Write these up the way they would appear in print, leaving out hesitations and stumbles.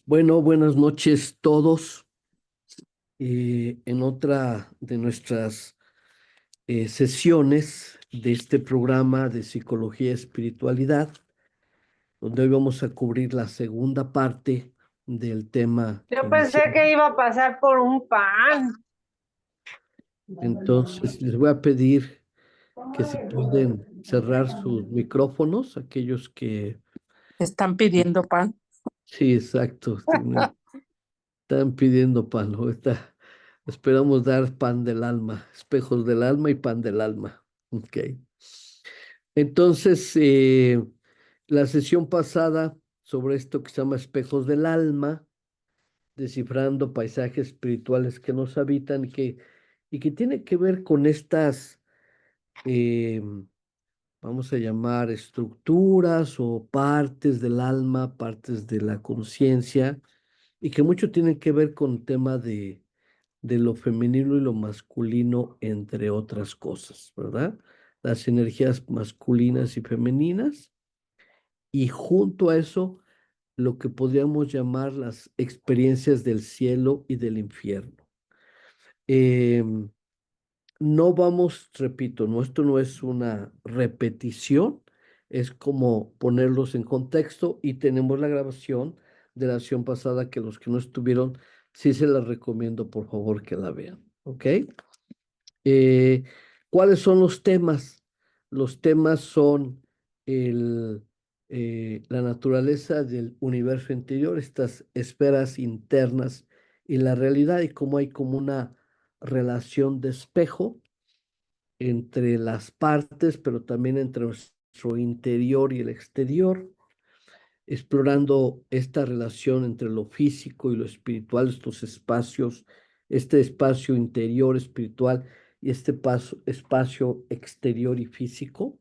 Bueno, buenas noches todos. En otra de nuestras sesiones de este programa de Psicología y Espiritualidad, donde hoy vamos a cubrir la segunda parte del tema que Yo pensé iniciamos. que iba a pasar por un pan. Entonces, les voy a pedir que si pueden cerrar sus micrófonos, aquellos que... Están pidiendo pan. Sí, exacto. Están pidiendo pan, ¿no? Esperamos dar pan del alma, espejos del alma y pan del alma. Ok. Entonces, la sesión pasada sobre esto que se llama espejos del alma, descifrando paisajes espirituales que nos habitan y que tiene que ver con estas, eh, vamos a llamar estructuras o partes del alma, partes de la conciencia, y que mucho tienen que ver con tema de lo femenino y lo masculino, entre otras cosas, ¿verdad? Las energías masculinas y femeninas, y junto a eso, lo que podríamos llamar las experiencias del cielo y del infierno. Em, no vamos, repito, esto no es una repetición, es como ponerlos en contexto y tenemos la grabación de la sesión pasada que los que no estuvieron, sí se las recomiendo, por favor, que la vean, ¿ok? Eh, ¿Cuáles son los temas? Los temas son el, la naturaleza del universo interior, estas esferas internas y la realidad, y cómo hay como una relación de espejo entre las partes, pero también entre nuestro interior y el exterior, explorando esta relación entre lo físico y lo espiritual, estos espacios, este espacio interior espiritual y este espacio exterior y físico.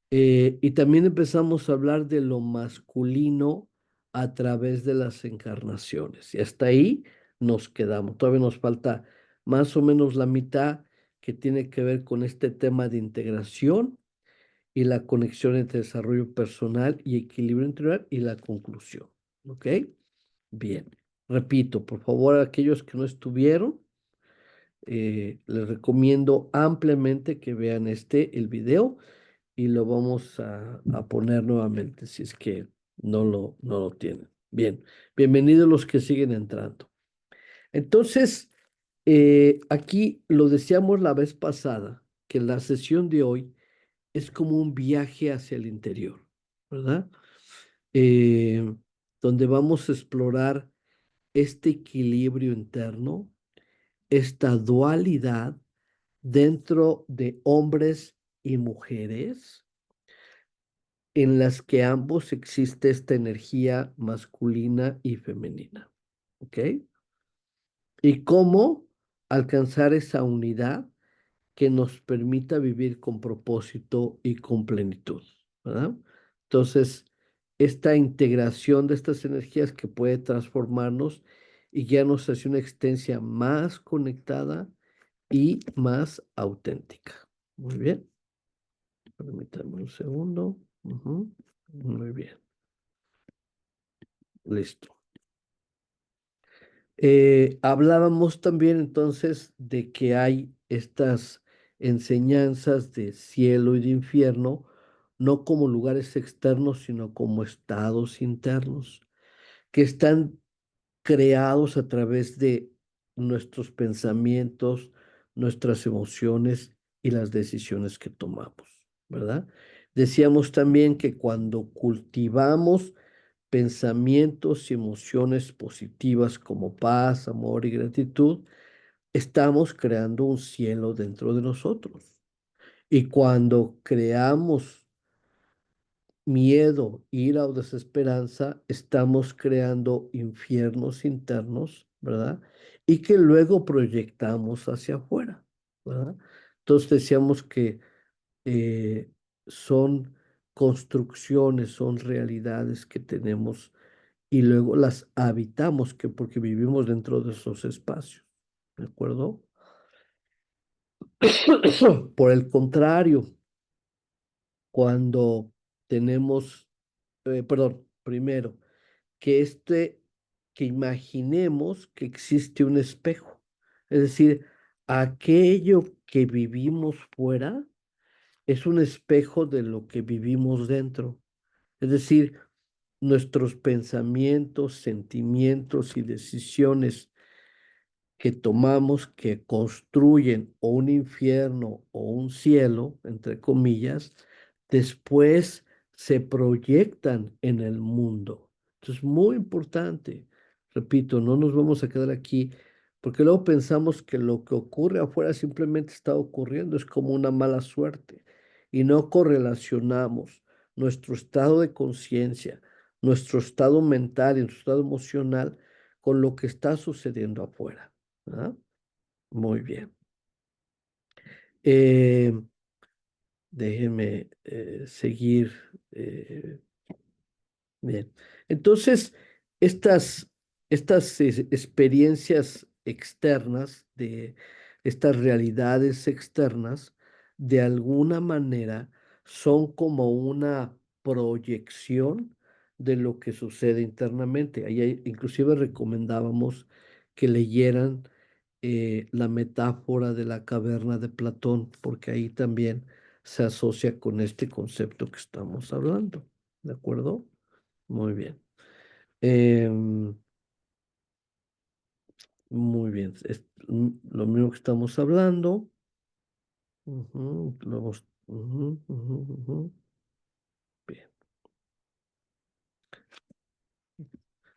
Y también empezamos a hablar de lo masculino a través de las encarnaciones. Y hasta ahí nos quedamos. Todavía nos falta más o menos la mitad que tiene que ver con este tema de integración y la conexión entre desarrollo personal y equilibrio interior y la conclusión. ¿Ok? Bien. Repito, por favor, a aquellos que no estuvieron, les recomiendo ampliamente que vean el video, y lo vamos a poner nuevamente si es que no lo tienen. Bien, bienvenidos los que siguen entrando. Entonces, aquí lo decíamos la vez pasada, que la sesión de hoy es como un viaje hacia el interior, ¿verdad? Eh, Donde vamos a explorar este equilibrio interno, esta dualidad dentro de hombres y mujeres, en las que ambos existe esta energía masculina y femenina, ¿ok? Y cómo alcanzar esa unidad que nos permita vivir con propósito y con plenitud, ¿verdad? Entonces, esta integración de estas energías que puede transformarnos y guiarnos hacia una existencia más conectada y más auténtica. Muy bien. Permítanme un segundo. Ujú. Muy bien. Listo. Hablábamos también entonces de que hay estas enseñanzas de cielo y de infierno, no como lugares externos, sino como estados internos, que están creados a través de nuestros pensamientos, nuestras emociones y las decisiones que tomamos, ¿verdad? Decíamos también que cuando cultivamos pensamientos y emociones positivas como paz, amor y gratitud, estamos creando un cielo dentro de nosotros. Y cuando creamos miedo, ira o desesperanza, estamos creando infiernos internos, ¿verdad? Y que luego proyectamos hacia afuera, ¿verdad? Entonces decíamos que eh, son construcciones, son realidades que tenemos y luego las habitamos, que porque vivimos dentro de esos espacios, ¿de acuerdo? Por el contrario, cuando tenemos, perdón, primero, que que imaginemos que existe un espejo. Es decir, aquello que vivimos fuera es un espejo de lo que vivimos dentro. Es decir, nuestros pensamientos, sentimientos y decisiones que tomamos que construyen o un infierno o un cielo, entre comillas, después se proyectan en el mundo. Entonces, muy importante, repito, no nos vamos a quedar aquí, porque luego pensamos que lo que ocurre afuera simplemente está ocurriendo, es como una mala suerte, y no correlacionamos nuestro estado de conciencia, nuestro estado mental y nuestro estado emocional con lo que está sucediendo afuera. ¿Ah? Muy bien. Eh, Déjenme seguir. Bien. Entonces, estas, estas experiencias externas, de estas realidades externas, de alguna manera son como una proyección de lo que sucede internamente. Inclusive recomendábamos que leyeran la metáfora de la caverna de Platón, porque ahí también se asocia con este concepto que estamos hablando. ¿De acuerdo? Muy bien. Em, Muy bien. Es lo mismo que estamos hablando. Luego, ujú. Bien.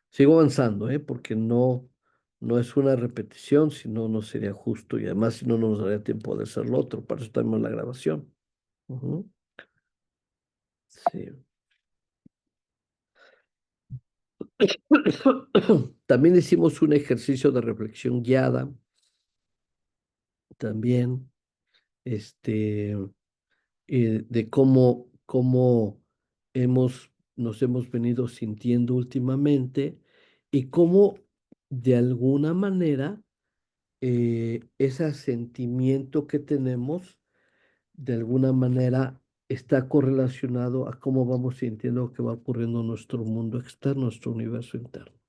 Sigo avanzando, porque no es una repetición, si no, no sería justo y además si no, no nos daría tiempo de hacer lo otro. Para eso tenemos la grabación. Ujú. Sí. También hicimos un ejercicio de reflexión guiada. También, este, de cómo nos hemos venido sintiendo últimamente y cómo de alguna manera ese sentimiento que tenemos de alguna manera está correlacionado a cómo vamos sintiendo lo que va ocurriendo en nuestro mundo externo, nuestro universo interno.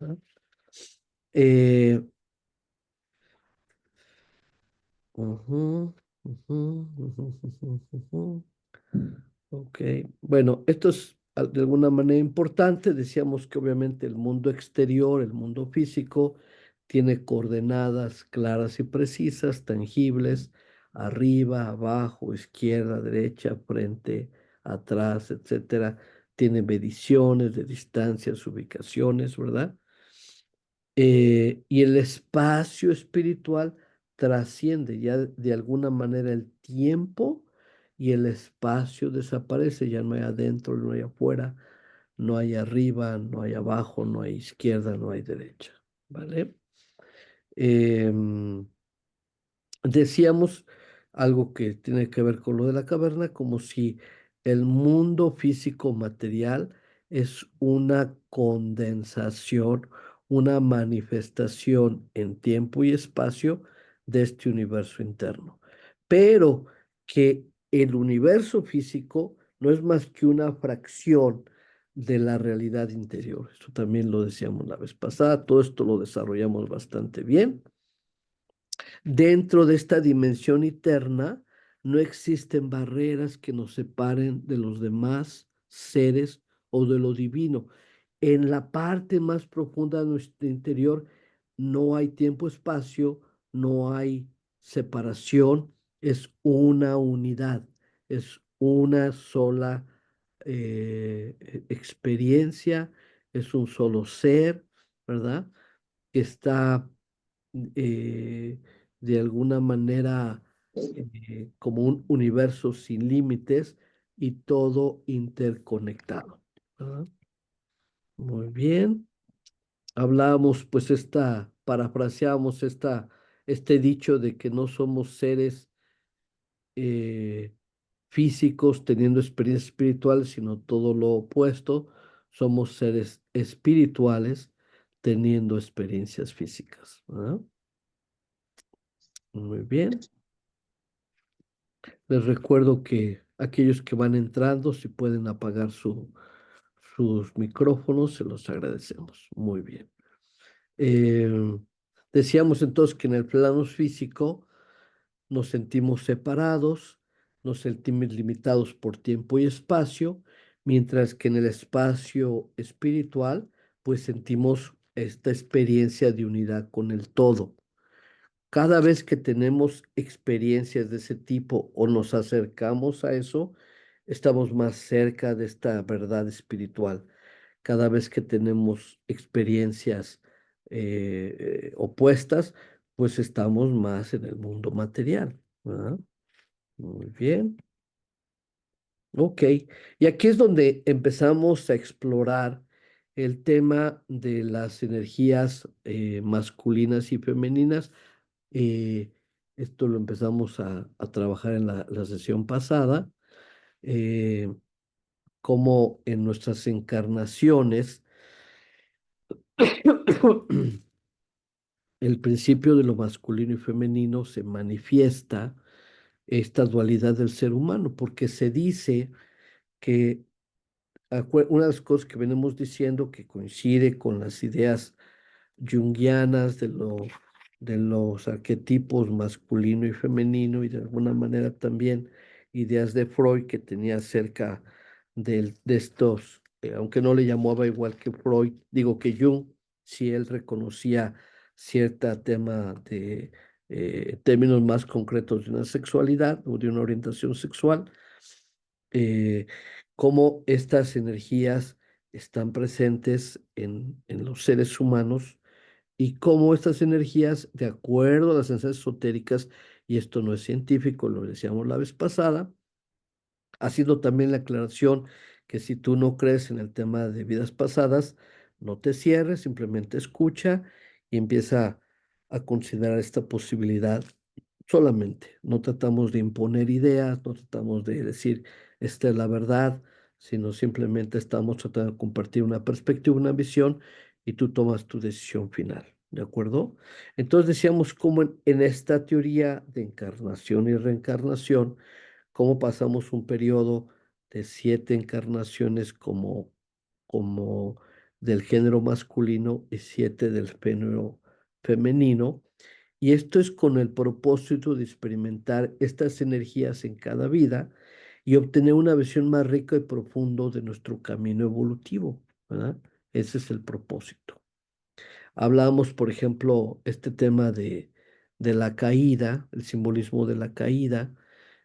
¿Ah? Eh, ujú, ujú, ujú, ujú, ujú. Ok, bueno, esto es de alguna manera importante. Decíamos que obviamente el mundo exterior, el mundo físico, tiene coordenadas claras y precisas, tangibles, arriba, abajo, izquierda, derecha, frente, atrás, etcétera. Tiene mediciones de distancias, ubicaciones, ¿verdad? Y el espacio espiritual trasciende ya de alguna manera el tiempo y el espacio desaparece, ya no hay adentro, no hay afuera, no hay arriba, no hay abajo, no hay izquierda, no hay derecha, ¿vale? Em, Decíamos algo que tiene que ver con lo de la caverna, como si el mundo físico material es una condensación, una manifestación en tiempo y espacio de este universo interno. Pero que el universo físico no es más que una fracción de la realidad interior. Esto también lo decíamos la vez pasada, todo esto lo desarrollamos bastante bien. Dentro de esta dimensión eterna no existen barreras que nos separen de los demás seres o de lo divino. En la parte más profunda de nuestro interior no hay tiempo-espacio, no hay separación, es una unidad, es una sola experiencia, es un solo ser, ¿verdad? Que está eh, de alguna manera como un universo sin límites y todo interconectado, ¿verdad? Muy bien. Hablábamos, pues, parafraseábamos este dicho de que no somos seres eh, físicos teniendo experiencias espirituales, sino todo lo opuesto. Somos seres espirituales teniendo experiencias físicas, ¿verdad? Muy bien. Les recuerdo que aquellos que van entrando, si pueden apagar sus micrófonos, se los agradecemos. Muy bien. Eh, Decíamos entonces que en el plano físico nos sentimos separados, nos sentimos limitados por tiempo y espacio, mientras que en el espacio espiritual, pues sentimos esta experiencia de unidad con el todo. Cada vez que tenemos experiencias de ese tipo o nos acercamos a eso, estamos más cerca de esta verdad espiritual. Cada vez que tenemos experiencias opuestas, pues estamos más en el mundo material, ¿verdad? Muy bien. Ok. Y aquí es donde empezamos a explorar el tema de las energías masculinas y femeninas. Eh, Esto lo empezamos a trabajar en la sesión pasada, eh, como en nuestras encarnaciones, el principio de lo masculino y femenino se manifiesta esta dualidad del ser humano, porque se dice que una de las cosas que venimos diciendo que coincide con las ideas junguianas de los arquetipos masculino y femenino y de alguna manera también ideas de Freud que tenía acerca de estos, aunque no le llamaba igual que Freud, digo que Jung, si él reconocía cierta tema de términos más concretos de una sexualidad o de una orientación sexual, eh, cómo estas energías están presentes en los seres humanos y cómo estas energías, de acuerdo a las enseñanzas esotéricas, y esto no es científico, lo decíamos la vez pasada, ha sido también la aclaración que si tú no crees en el tema de vidas pasadas, no te cierres, simplemente escucha y empieza a considerar esta posibilidad solamente. No tratamos de imponer ideas, no tratamos de decir esta es la verdad, sino simplemente estamos tratando de compartir una perspectiva, una visión y tú tomas tu decisión final. ¿De acuerdo? Entonces decíamos cómo en esta teoría de encarnación y reencarnación, cómo pasamos un periodo de 7 encarnaciones como del género masculino y 7 del género femenino. Y esto es con el propósito de experimentar estas energías en cada vida y obtener una visión más rica y profunda de nuestro camino evolutivo, ¿verdad? Ese es el propósito. Hablábamos, por ejemplo, este tema de la caída, el simbolismo de la caída,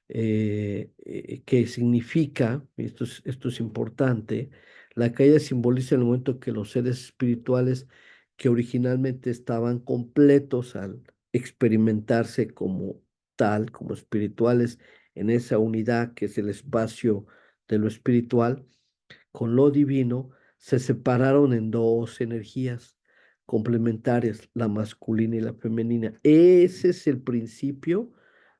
que significa, y esto es importante, la caída simboliza el momento que los seres espirituales que originalmente estaban completos al experimentarse como tal, como espirituales, en esa unidad que es el espacio de lo espiritual, con lo divino, se separaron en dos energías complementarias, la masculina y la femenina. Ese es el principio,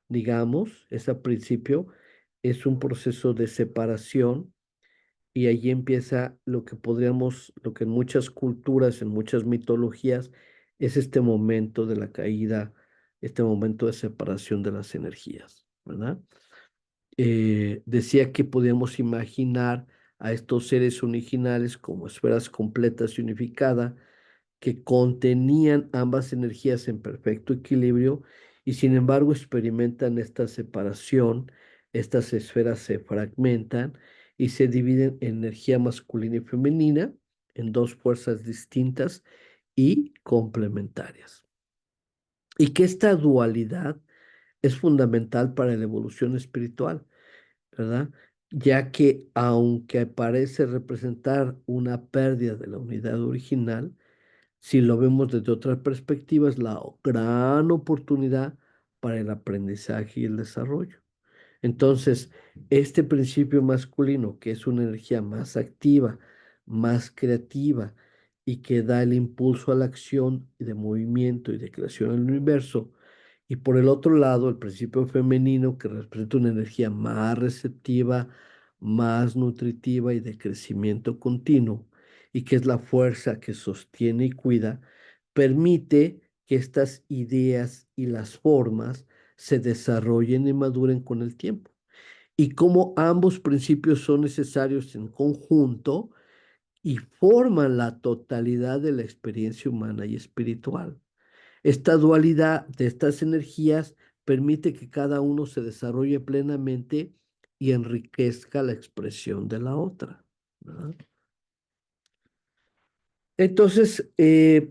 digamos, ese principio es un proceso de separación y allí empieza lo que podríamos, lo que en muchas culturas, en muchas mitologías, es este momento de la caída, este momento de separación de las energías, ¿verdad? Decía que podíamos imaginar a estos seres originales como esferas completas y unificadas que contenían ambas energías en perfecto equilibrio y sin embargo experimentan esta separación, estas esferas se fragmentan y se dividen en energía masculina y femenina en dos fuerzas distintas y complementarias. Y que esta dualidad es fundamental para la evolución espiritual, ¿verdad? Ya que aunque parece representar una pérdida de la unidad original, si lo vemos desde otra perspectiva, es la gran oportunidad para el aprendizaje y el desarrollo. Entonces, este principio masculino, que es una energía más activa, más creativa y que da el impulso a la acción y de movimiento y de creación en el universo, y por el otro lado, el principio femenino, que representa una energía más receptiva, más nutritiva y de crecimiento continuo, y que es la fuerza que sostiene y cuida, permite que estas ideas y las formas se desarrollen y maduren con el tiempo. Y como ambos principios son necesarios en conjunto, y forman la totalidad de la experiencia humana y espiritual. Esta dualidad de estas energías permite que cada uno se desarrolle plenamente y enriquezca la expresión de la otra, ¿verdad? Entonces,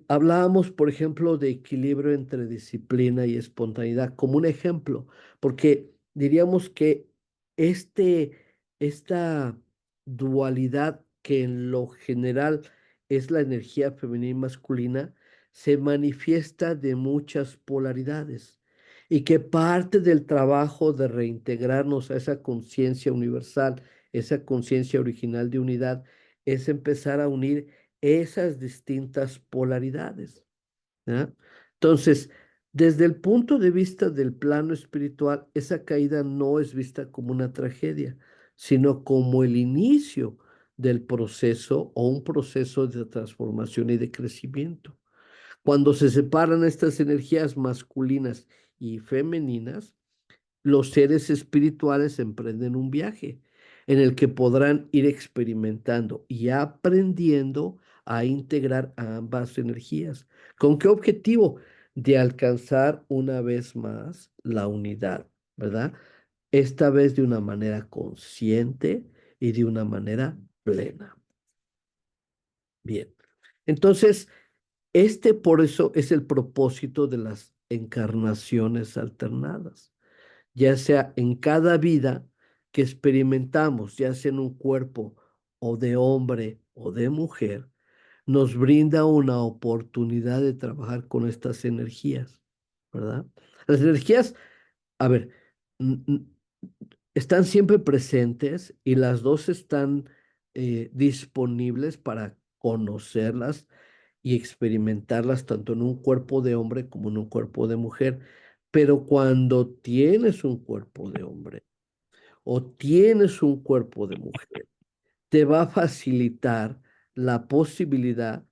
hablábamos, por ejemplo, de equilibrio entre disciplina y espontaneidad como un ejemplo, porque diríamos que este, esta dualidad que en lo general es la energía femenina y masculina, se manifiesta de muchas polaridades y que parte del trabajo de reintegrarnos a esa conciencia universal, esa conciencia original de unidad, es empezar a unir esas distintas polaridades, ¿ya? Entonces, desde el punto de vista del plano espiritual, esa caída no es vista como una tragedia, sino como el inicio del proceso o un proceso de transformación y de crecimiento. Cuando se separan estas energías masculinas y femeninas, los seres espirituales emprenden un viaje en el que podrán ir experimentando y aprendiendo a integrar a ambas energías. ¿Con qué objetivo? De alcanzar una vez más la unidad, ¿verdad? Esta vez de una manera consciente y de una manera plena. Bien. Entonces, este por eso es el propósito de las encarnaciones alternadas, ya sea en cada vida que experimentamos, ya sea en un cuerpo o de hombre o de mujer, nos brinda una oportunidad de trabajar con estas energías, ¿verdad? Las energías, a ver, n- n- están siempre presentes y las dos están disponibles para conocerlas y experimentarlas tanto en un cuerpo de hombre como en un cuerpo de mujer. Pero cuando tienes un cuerpo de hombre o tienes un cuerpo de mujer, te va a facilitar la posibilidad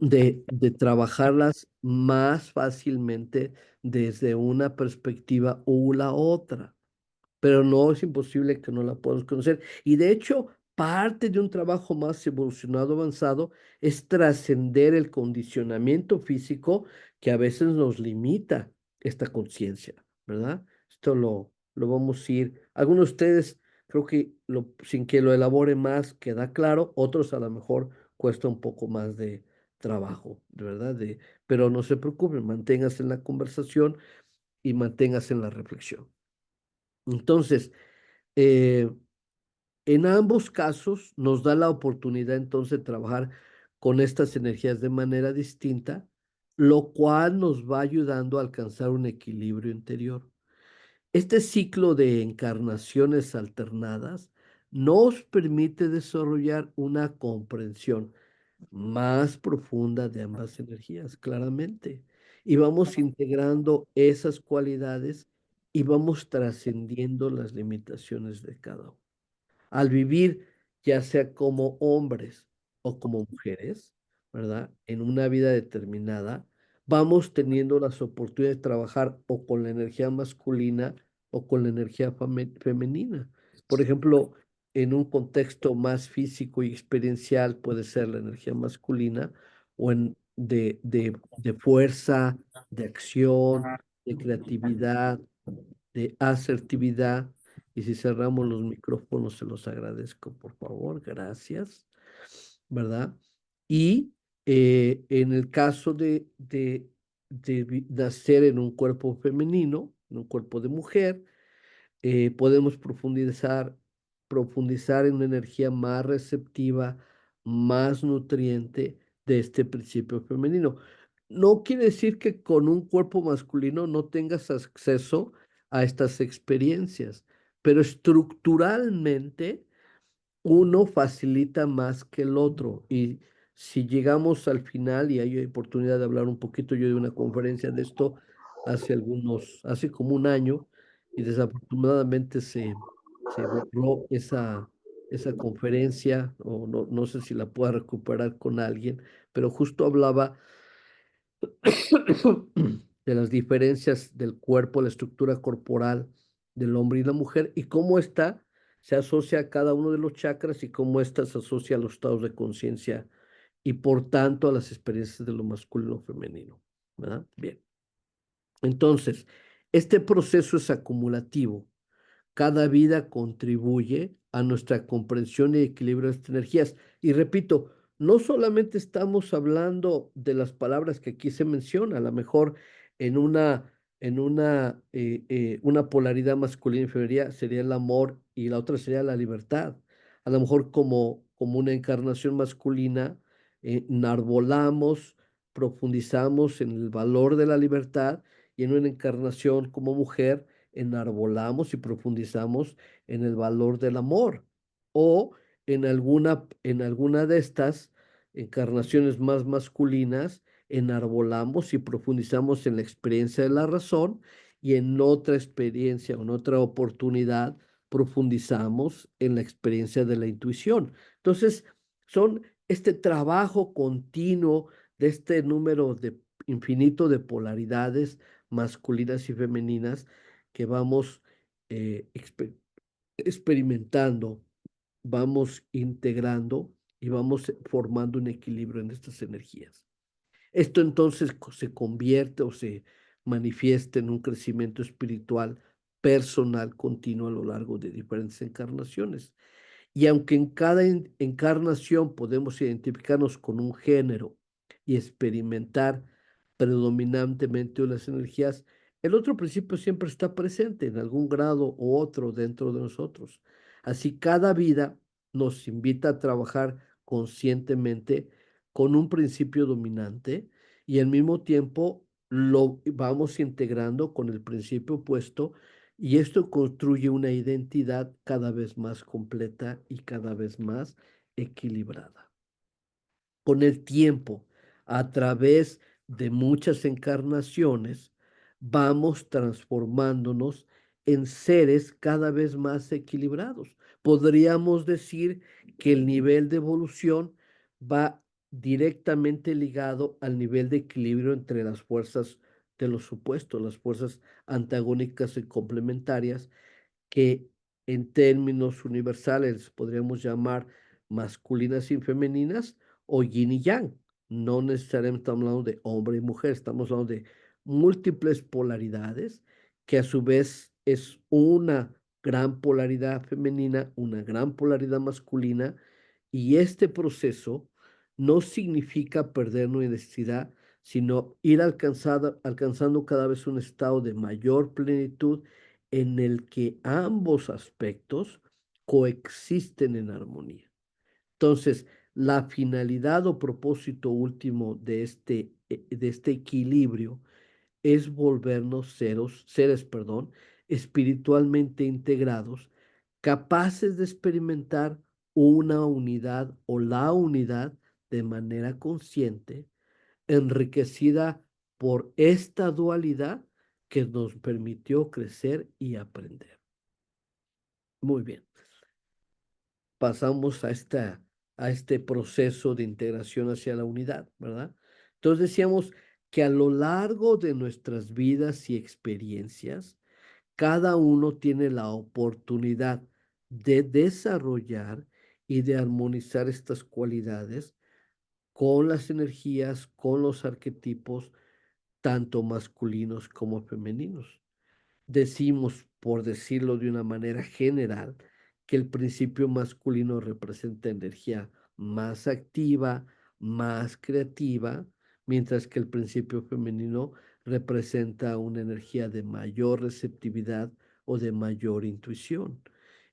de trabajarlas más fácilmente desde una perspectiva u la otra, pero no es imposible que no la puedas conocer. Y de hecho, parte de un trabajo más evolucionado, avanzado, es trascender el condicionamiento físico que a veces nos limita esta conciencia, ¿verdad? Esto lo vamos a ir. Algunos de ustedes, creo que sin que lo elabore más, queda claro, otros a lo mejor cuesta un poco más de trabajo, de verdad, pero no se preocupen, manténgase en la conversación y manténgase en la reflexión. Entonces, eh, en ambos casos nos da la oportunidad entonces de trabajar con estas energías de manera distinta, lo cual nos va ayudando a alcanzar un equilibrio interior. Este ciclo de encarnaciones alternadas nos permite desarrollar una comprensión más profunda de ambas energías, claramente. Y vamos integrando esas cualidades y vamos trascendiendo las limitaciones de cada uno. Al vivir, ya sea como hombres o como mujeres, ¿verdad? En una vida determinada, vamos teniendo las oportunidades de trabajar o con la energía masculina o con la energía femenina. Por ejemplo, en un contexto más físico y experiencial puede ser la energía masculina o de fuerza, de acción, de creatividad, de asertividad. Y si cerramos los micrófonos, se los agradezco, por favor. Gracias. ¿Verdad? Y en el caso de nacer en un cuerpo femenino, en un cuerpo de mujer, podemos profundizar en una energía más receptiva, más nutriente de este principio femenino. No quiere decir que con un cuerpo masculino no tengas acceso a estas experiencias, pero estructuralmente uno facilita más que el otro. Y si llegamos al final, y hay oportunidad de hablar un poquito, yo de una conferencia de esto hace como un año, y desafortunadamente se borró esa conferencia, o no sé si la pueda recuperar con alguien, pero justo hablaba de las diferencias del cuerpo, la estructura corporal del hombre y la mujer, y cómo esta se asocia a cada uno de los chakras y cómo ésta se asocia a los estados de conciencia y por tanto a las experiencias de lo masculino o femenino, ¿verdad? Bien. Entonces, este proceso es acumulativo. Cada vida contribuye a nuestra comprensión y equilibrio de estas energías. Y repito, no solamente estamos hablando de las palabras que aquí se menciona, a lo mejor en una polaridad masculina y femenina sería el amor y la otra sería la libertad. A lo mejor como una encarnación masculina, enarbolamos, profundizamos en el valor de la libertad y en una encarnación como mujer enarbolamos y profundizamos en el valor del amor. O en alguna de estas encarnaciones más masculinas, enarbolamos y profundizamos en la experiencia de la razón y en otra experiencia o en otra oportunidad profundizamos en la experiencia de la intuición. Entonces, son este trabajo continuo de este número de infinito de polaridades masculinas y femeninas que vamos experimentando, vamos integrando y vamos formando un equilibrio en estas energías. Esto entonces se convierte o se manifiesta en un crecimiento espiritual personal continuo a lo largo de diferentes encarnaciones. Y aunque en cada encarnación podemos identificarnos con un género y experimentar predominantemente las energías, el otro principio siempre está presente en algún grado u otro dentro de nosotros. Así cada vida nos invita a trabajar conscientemente con un principio dominante y al mismo tiempo lo vamos integrando con el principio opuesto y esto construye una identidad cada vez más completa y cada vez más equilibrada. Con el tiempo, a través de muchas encarnaciones, vamos transformándonos en seres cada vez más equilibrados. Podríamos decir que el nivel de evolución va directamente ligado al nivel de equilibrio entre las fuerzas de los supuestos, las fuerzas antagónicas y complementarias, que en términos universales podríamos llamar masculinas y femeninas o yin y yang. No necesariamente estamos hablando de hombre y mujer, estamos hablando de múltiples polaridades que a su vez es una gran polaridad femenina, una gran polaridad masculina, y este proceso no significa perder nuestra identidad, sino ir alcanzando cada vez un estado de mayor plenitud en el que ambos aspectos coexisten en armonía. Entonces, la finalidad o propósito último de este equilibrio es volvernos seres, espiritualmente integrados, capaces de experimentar una unidad o la unidad de manera consciente, enriquecida por esta dualidad que nos permitió crecer y aprender. Muy bien, pasamos a este proceso de integración hacia la unidad, ¿verdad? Entonces decíamos que a lo largo de nuestras vidas y experiencias, cada uno tiene la oportunidad de desarrollar y de armonizar estas cualidades con las energías, con los arquetipos, tanto masculinos como femeninos. Decimos, por decirlo de una manera general, que el principio masculino representa energía más activa, más creativa, mientras que el principio femenino representa una energía de mayor receptividad o de mayor intuición.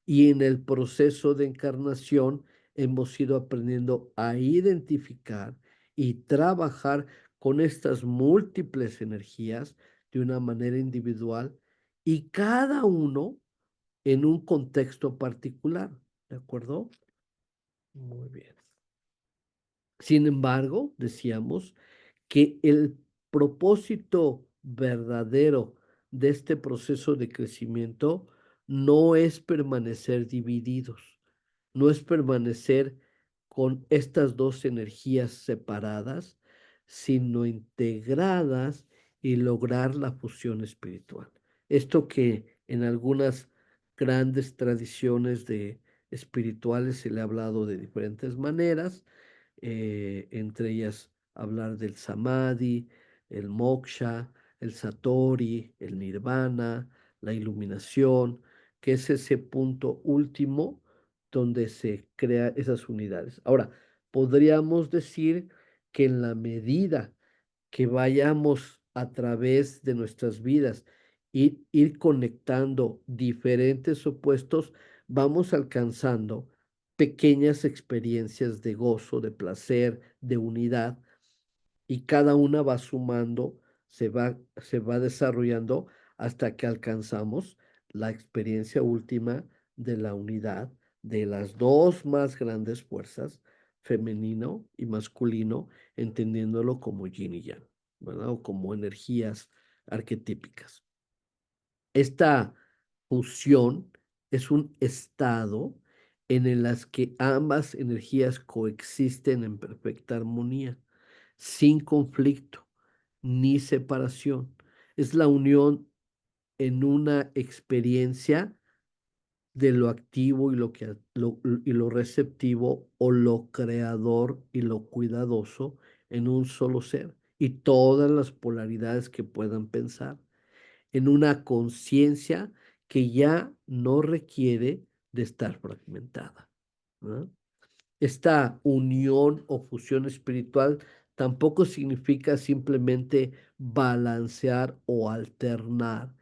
Y en el proceso de encarnación hemos ido aprendiendo a identificar y trabajar con estas múltiples energías de una manera individual y cada uno en un contexto particular, ¿de acuerdo? Muy bien. Sin embargo, decíamos que el propósito verdadero de este proceso de crecimiento no es permanecer divididos, no es permanecer con estas dos energías separadas, sino integradas y lograr la fusión espiritual. Esto que en algunas grandes tradiciones de espirituales se le ha hablado de diferentes maneras, entre ellas hablar del samadhi, el moksha, el satori, el nirvana, la iluminación, que es ese punto último donde se crean esas unidades. Ahora, podríamos decir que en la medida que vayamos a través de nuestras vidas, ir conectando diferentes opuestos, vamos alcanzando pequeñas experiencias de gozo, de placer, de unidad, y cada una va sumando, se va desarrollando hasta que alcanzamos la experiencia última de la unidad de las dos más grandes fuerzas, femenino y masculino, entendiéndolo como yin y yang, ¿verdad? O como energías arquetípicas. Esta fusión es un estado en el las que ambas energías coexisten en perfecta armonía, sin conflicto ni separación. Es la unión en una experiencia de lo activo y lo receptivo, o lo creador y lo cuidadoso, en un solo ser, y todas las polaridades que puedan pensar, en una conciencia que ya no requiere de estar fragmentada, ¿no? Esta unión o fusión espiritual tampoco significa simplemente balancear o alternar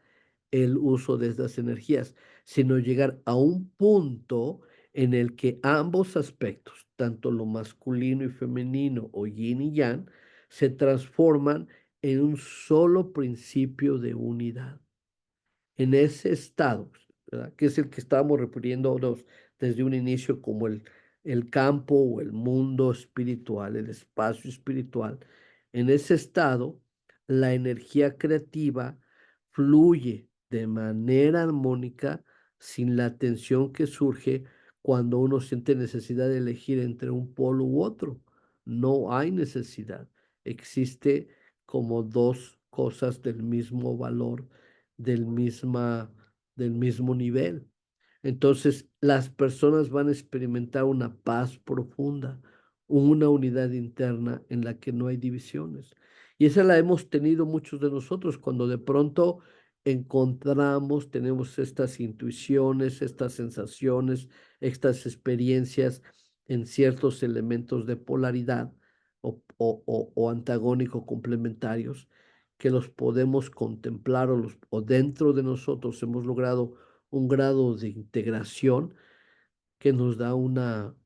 el uso de estas energías, sino llegar a un punto en el que ambos aspectos, tanto lo masculino y femenino o yin y yang, se transforman en un solo principio de unidad. En ese estado, ¿verdad? Que es el que estábamos refiriéndonos desde un inicio como el campo o el mundo espiritual, el espacio espiritual. En ese estado, la energía creativa fluye de manera armónica, sin la tensión que surge cuando uno siente necesidad de elegir entre un polo u otro. No hay necesidad. Existe como dos cosas del mismo valor, del misma, del mismo nivel. Entonces, las personas van a experimentar una paz profunda, una unidad interna en la que no hay divisiones. Y esa la hemos tenido muchos de nosotros cuando de pronto encontramos, tenemos estas intuiciones, estas sensaciones, estas experiencias en ciertos elementos de polaridad o antagónico complementarios, que los podemos contemplar, o dentro de nosotros hemos logrado un grado de integración que nos da un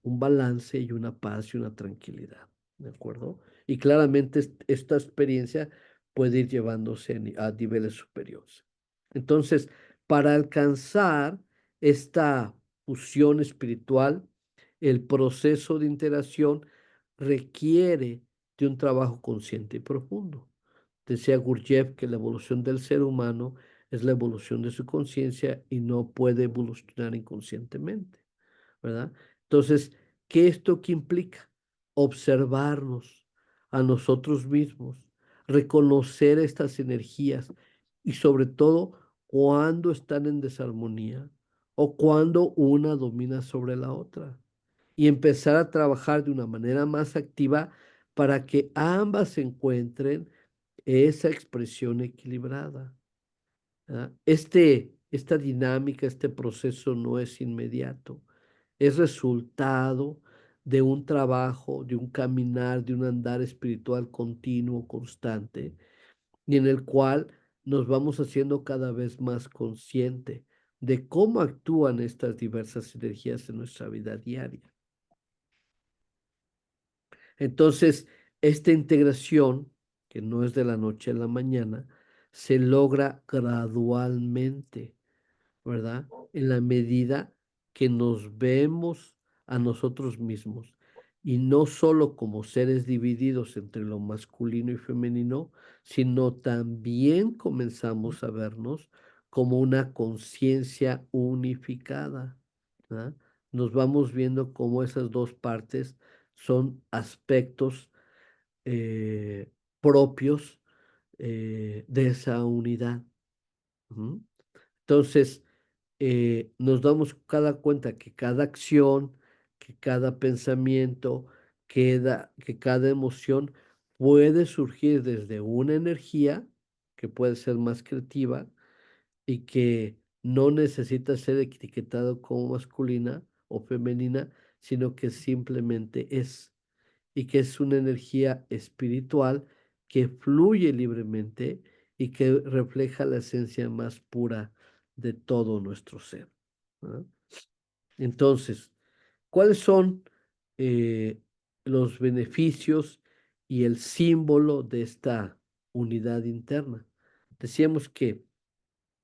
balance y una paz y una tranquilidad, ¿de acuerdo? Y claramente esta experiencia puede ir llevándose a niveles superiores. Entonces, para alcanzar esta fusión espiritual, el proceso de integración requiere de un trabajo consciente y profundo. Decía Gurdjieff que la evolución del ser humano es la evolución de su conciencia y no puede evolucionar inconscientemente, ¿verdad? Entonces, ¿qué implica? Observarnos a nosotros mismos, reconocer estas energías, y sobre todo cuando están en desarmonía o cuando una domina sobre la otra, y empezar a trabajar de una manera más activa para que ambas encuentren esa expresión equilibrada, ¿verdad? Esta dinámica, este proceso no es inmediato, es resultado de un trabajo, de un caminar, de un andar espiritual continuo, constante, y en el cual nos vamos haciendo cada vez más consciente de cómo actúan estas diversas energías en nuestra vida diaria. Entonces, esta integración, que no es de la noche a la mañana, se logra gradualmente, ¿verdad? En la medida que nos vemos a nosotros mismos, y no solo como seres divididos entre lo masculino y femenino, sino también comenzamos a vernos como una conciencia unificada, ¿verdad? Nos vamos viendo como esas dos partes son aspectos eh, propios de esa unidad. Ujú. Entonces, nos damos cada cuenta que cada acción, que cada pensamiento, que cada emoción puede surgir desde una energía que puede ser más creativa y que no necesita ser etiquetado como masculina o femenina, sino que simplemente es, y que es una energía espiritual que fluye libremente y que refleja la esencia más pura de todo nuestro ser. ¿No? Entonces, ¿cuáles son eh, los beneficios y el símbolo de esta unidad interna? Decíamos que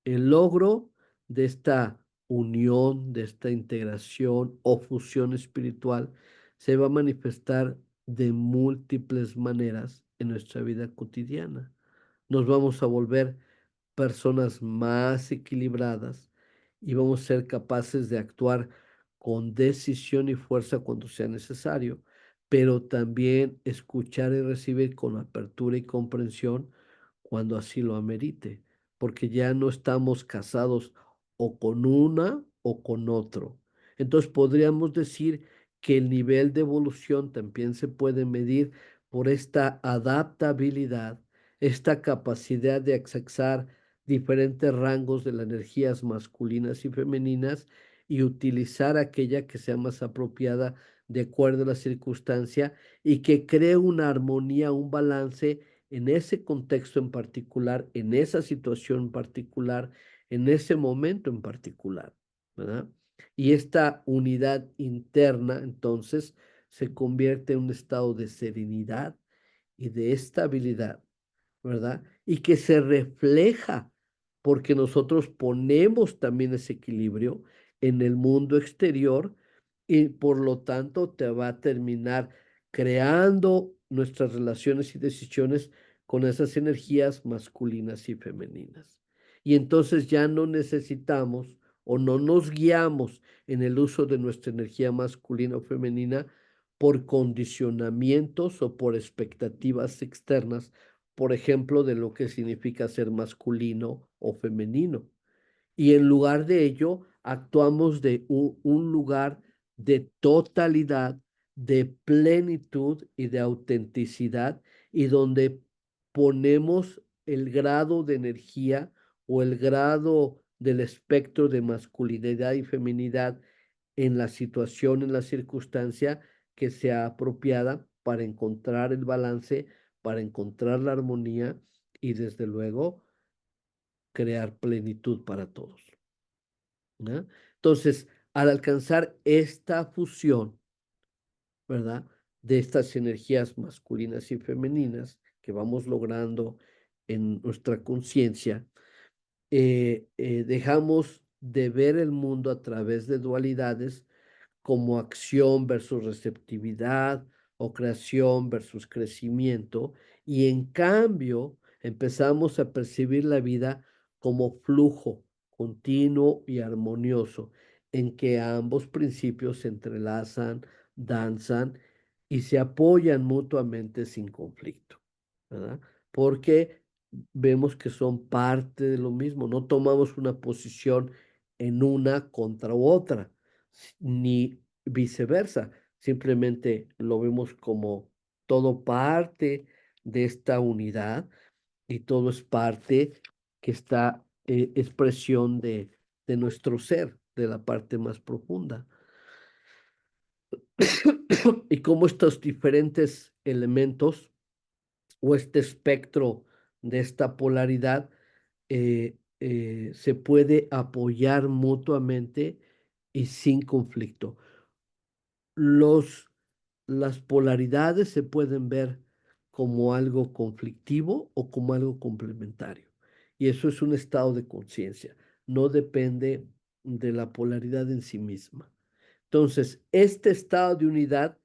el logro de esta unión, de esta integración o fusión espiritual se va a manifestar de múltiples maneras en nuestra vida cotidiana. Nos vamos a volver personas más equilibradas y vamos a ser capaces de actuar con decisión y fuerza cuando sea necesario, pero también escuchar y recibir con apertura y comprensión cuando así lo amerite, porque ya no estamos casados o con una o con otro. Entonces podríamos decir que el nivel de evolución también se puede medir por esta adaptabilidad, esta capacidad de accesar diferentes rangos de las energías masculinas y femeninas y utilizar aquella que sea más apropiada de acuerdo a la circunstancia y que cree una armonía, un balance en ese contexto en particular, en esa situación en particular, en ese momento en particular, ¿verdad? Y esta unidad interna, entonces, se convierte en un estado de serenidad y de estabilidad, ¿verdad? Y que se refleja porque nosotros ponemos también ese equilibrio en el mundo exterior y por lo tanto te va a terminar creando nuestras relaciones y decisiones con esas energías masculinas y femeninas. Y entonces ya no necesitamos o no nos guiamos en el uso de nuestra energía masculina o femenina por condicionamientos o por expectativas externas, por ejemplo, de lo que significa ser masculino o femenino. Y en lugar de ello, actuamos de un lugar de totalidad, de plenitud y de autenticidad, y donde ponemos el grado de energía o el grado del espectro de masculinidad y feminidad en la situación, en la circunstancia que sea apropiada para encontrar el balance, para encontrar la armonía y desde luego crear plenitud para todos. ¿No? Entonces, al alcanzar esta fusión, ¿verdad? De estas energías masculinas y femeninas que vamos logrando en nuestra conciencia, dejamos de ver el mundo a través de dualidades como acción versus receptividad o creación versus crecimiento, y en cambio empezamos a percibir la vida como flujo continuo y armonioso, en que ambos principios se entrelazan, danzan y se apoyan mutuamente sin conflicto, ¿verdad? Porque vemos que son parte de lo mismo, no tomamos una posición en una contra otra, ni viceversa, simplemente lo vemos como todo parte de esta unidad y todo es parte que está expresión de nuestro ser, de la parte más profunda. Y cómo estos diferentes elementos o este espectro de esta polaridad se puede apoyar mutuamente y sin conflicto. Los, las polaridades se pueden ver como algo conflictivo o como algo complementario. Y eso es un estado de conciencia. No depende de la polaridad en sí misma. Entonces, este estado de unidad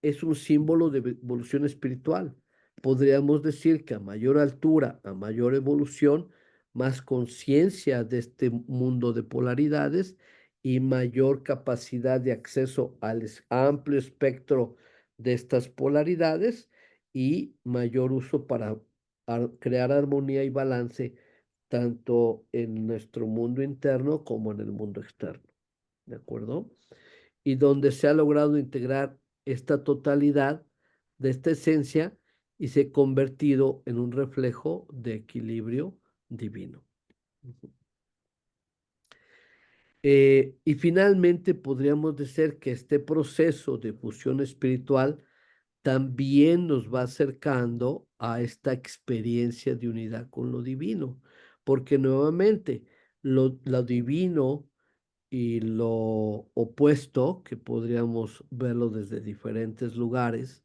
es un símbolo de evolución espiritual. Podríamos decir que a mayor altura, a mayor evolución, más conciencia de este mundo de polaridades y mayor capacidad de acceso al amplio espectro de estas polaridades y mayor uso para crear armonía y balance tanto en nuestro mundo interno como en el mundo externo, ¿de acuerdo? Y donde se ha logrado integrar esta totalidad de esta esencia y se ha convertido en un reflejo de equilibrio divino. Y finalmente podríamos decir que este proceso de fusión espiritual también nos va acercando a esta experiencia de unidad con lo divino, porque nuevamente lo divino y lo opuesto, que podríamos verlo desde diferentes lugares,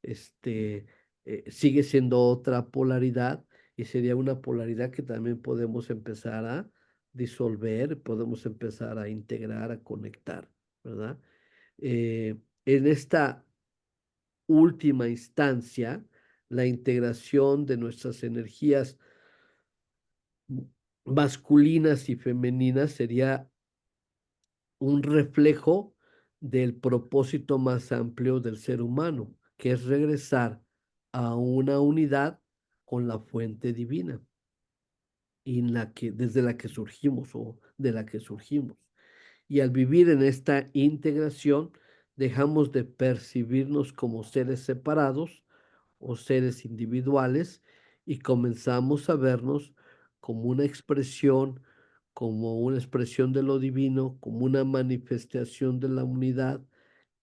sigue siendo otra polaridad y sería una polaridad que también podemos empezar a disolver, podemos empezar a integrar, a conectar, ¿verdad? En esta última instancia, la integración de nuestras energías masculinas y femeninas sería un reflejo del propósito más amplio del ser humano, que es regresar a una unidad con la fuente divina y desde la que surgimos o de la que surgimos. Y al vivir en esta integración, dejamos de percibirnos como seres separados o seres individuales y comenzamos a vernos como como una expresión de lo divino, como una manifestación de la unidad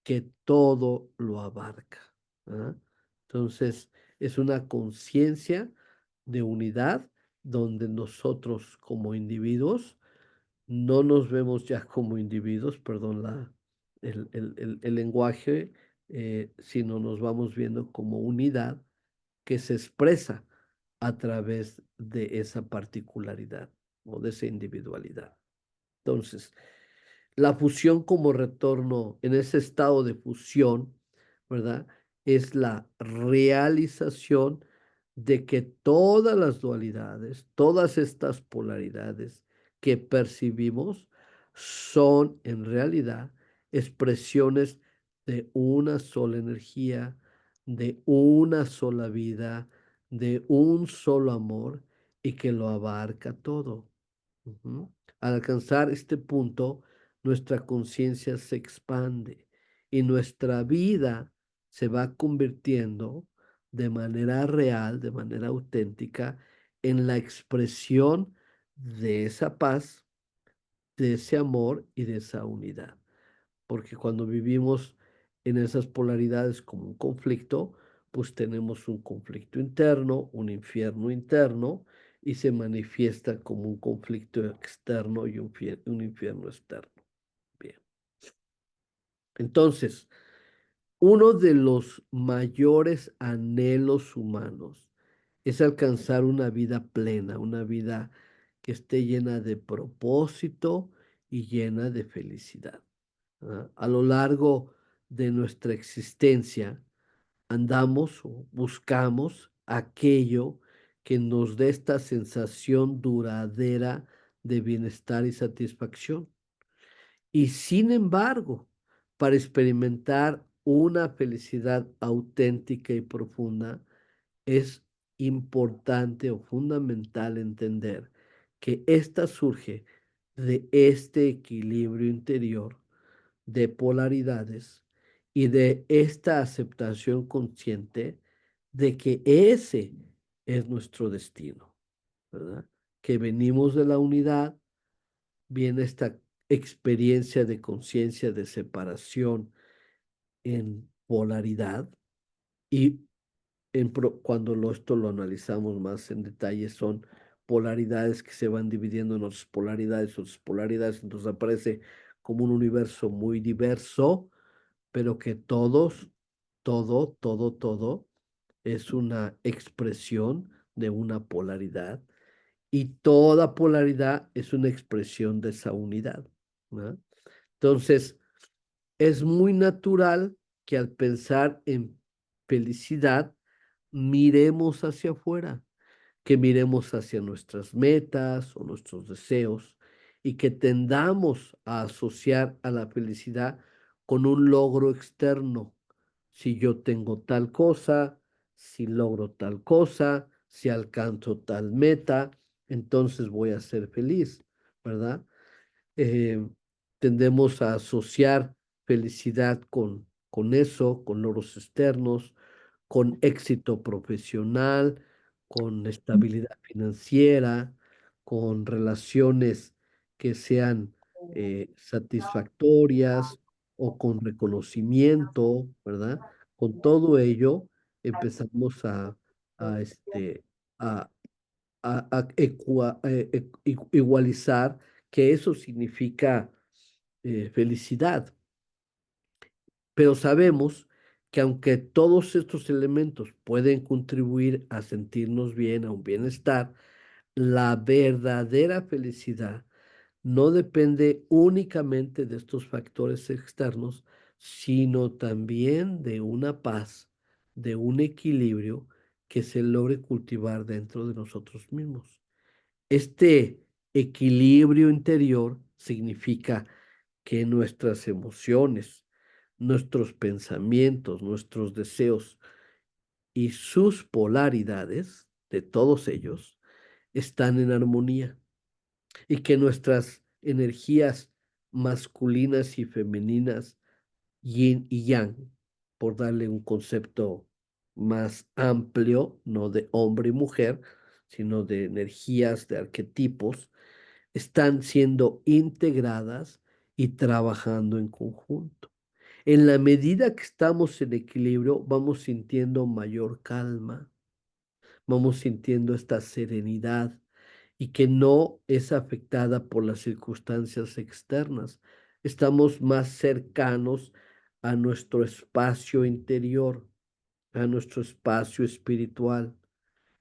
que todo lo abarca. ¿Ah? Entonces, es una conciencia de unidad donde nosotros como individuos no nos vemos ya como individuos, perdón el lenguaje, sino nos vamos viendo como unidad que se expresa a través de esa particularidad o de esa individualidad. Entonces, la fusión como retorno en ese estado de fusión, ¿verdad? Es la realización de que todas las dualidades, todas estas polaridades que percibimos son en realidad expresiones de una sola energía, de una sola vida, de un solo amor y que lo abarca todo. Ujú. Al alcanzar este punto, nuestra conciencia se expande y nuestra vida se va convirtiendo de manera real, de manera auténtica, en la expresión de esa paz, de ese amor y de esa unidad. Porque cuando vivimos en esas polaridades como un conflicto, pues tenemos un conflicto interno, un infierno interno, y se manifiesta como un conflicto externo y un infierno externo. Bien. Entonces, uno de los mayores anhelos humanos es alcanzar una vida plena, una vida que esté llena de propósito y llena de felicidad. ¿Ah? A lo largo de nuestra existencia, andamos o buscamos aquello que nos dé esta sensación duradera de bienestar y satisfacción. Y sin embargo, para experimentar una felicidad auténtica y profunda, es importante o fundamental entender que ésta surge de este equilibrio interior de polaridades y de esta aceptación consciente de que ese es nuestro destino, ¿verdad? Que venimos de la unidad, viene esta experiencia de conciencia de separación en polaridad y cuando esto lo analizamos más en detalle son polaridades que se van dividiendo en otras polaridades, entonces aparece como un universo muy diverso, pero que todo es una expresión de una polaridad y toda polaridad es una expresión de esa unidad, ¿no? Entonces, es muy natural que al pensar en felicidad, miremos hacia afuera, que miremos hacia nuestras metas o nuestros deseos y que tendamos a asociar a la felicidad con un logro externo. Si yo tengo tal cosa, si logro tal cosa, si alcanzo tal meta, entonces voy a ser feliz, ¿verdad? Eh, Tendemos a asociar felicidad con eso, con logros externos, con éxito profesional, con estabilidad financiera, con relaciones que sean satisfactorias o con reconocimiento, ¿verdad? Con todo ello empezamos a, este, a, igualizar que eso significa felicidad. Pero sabemos que aunque todos estos elementos pueden contribuir a sentirnos bien, a un bienestar, la verdadera felicidad no depende únicamente de estos factores externos, sino también de una paz, de un equilibrio que se logre cultivar dentro de nosotros mismos. Este equilibrio interior significa que nuestras emociones, nuestros pensamientos, nuestros deseos y sus polaridades, de todos ellos, están en armonía y que nuestras energías masculinas y femeninas, yin y yang, por darle un concepto más amplio, no de hombre y mujer, sino de energías, de arquetipos, están siendo integradas y trabajando en conjunto. En la medida que estamos en equilibrio, vamos sintiendo mayor calma, vamos sintiendo esta serenidad y que no es afectada por las circunstancias externas. Estamos más cercanos a nuestro espacio interior, a nuestro espacio espiritual.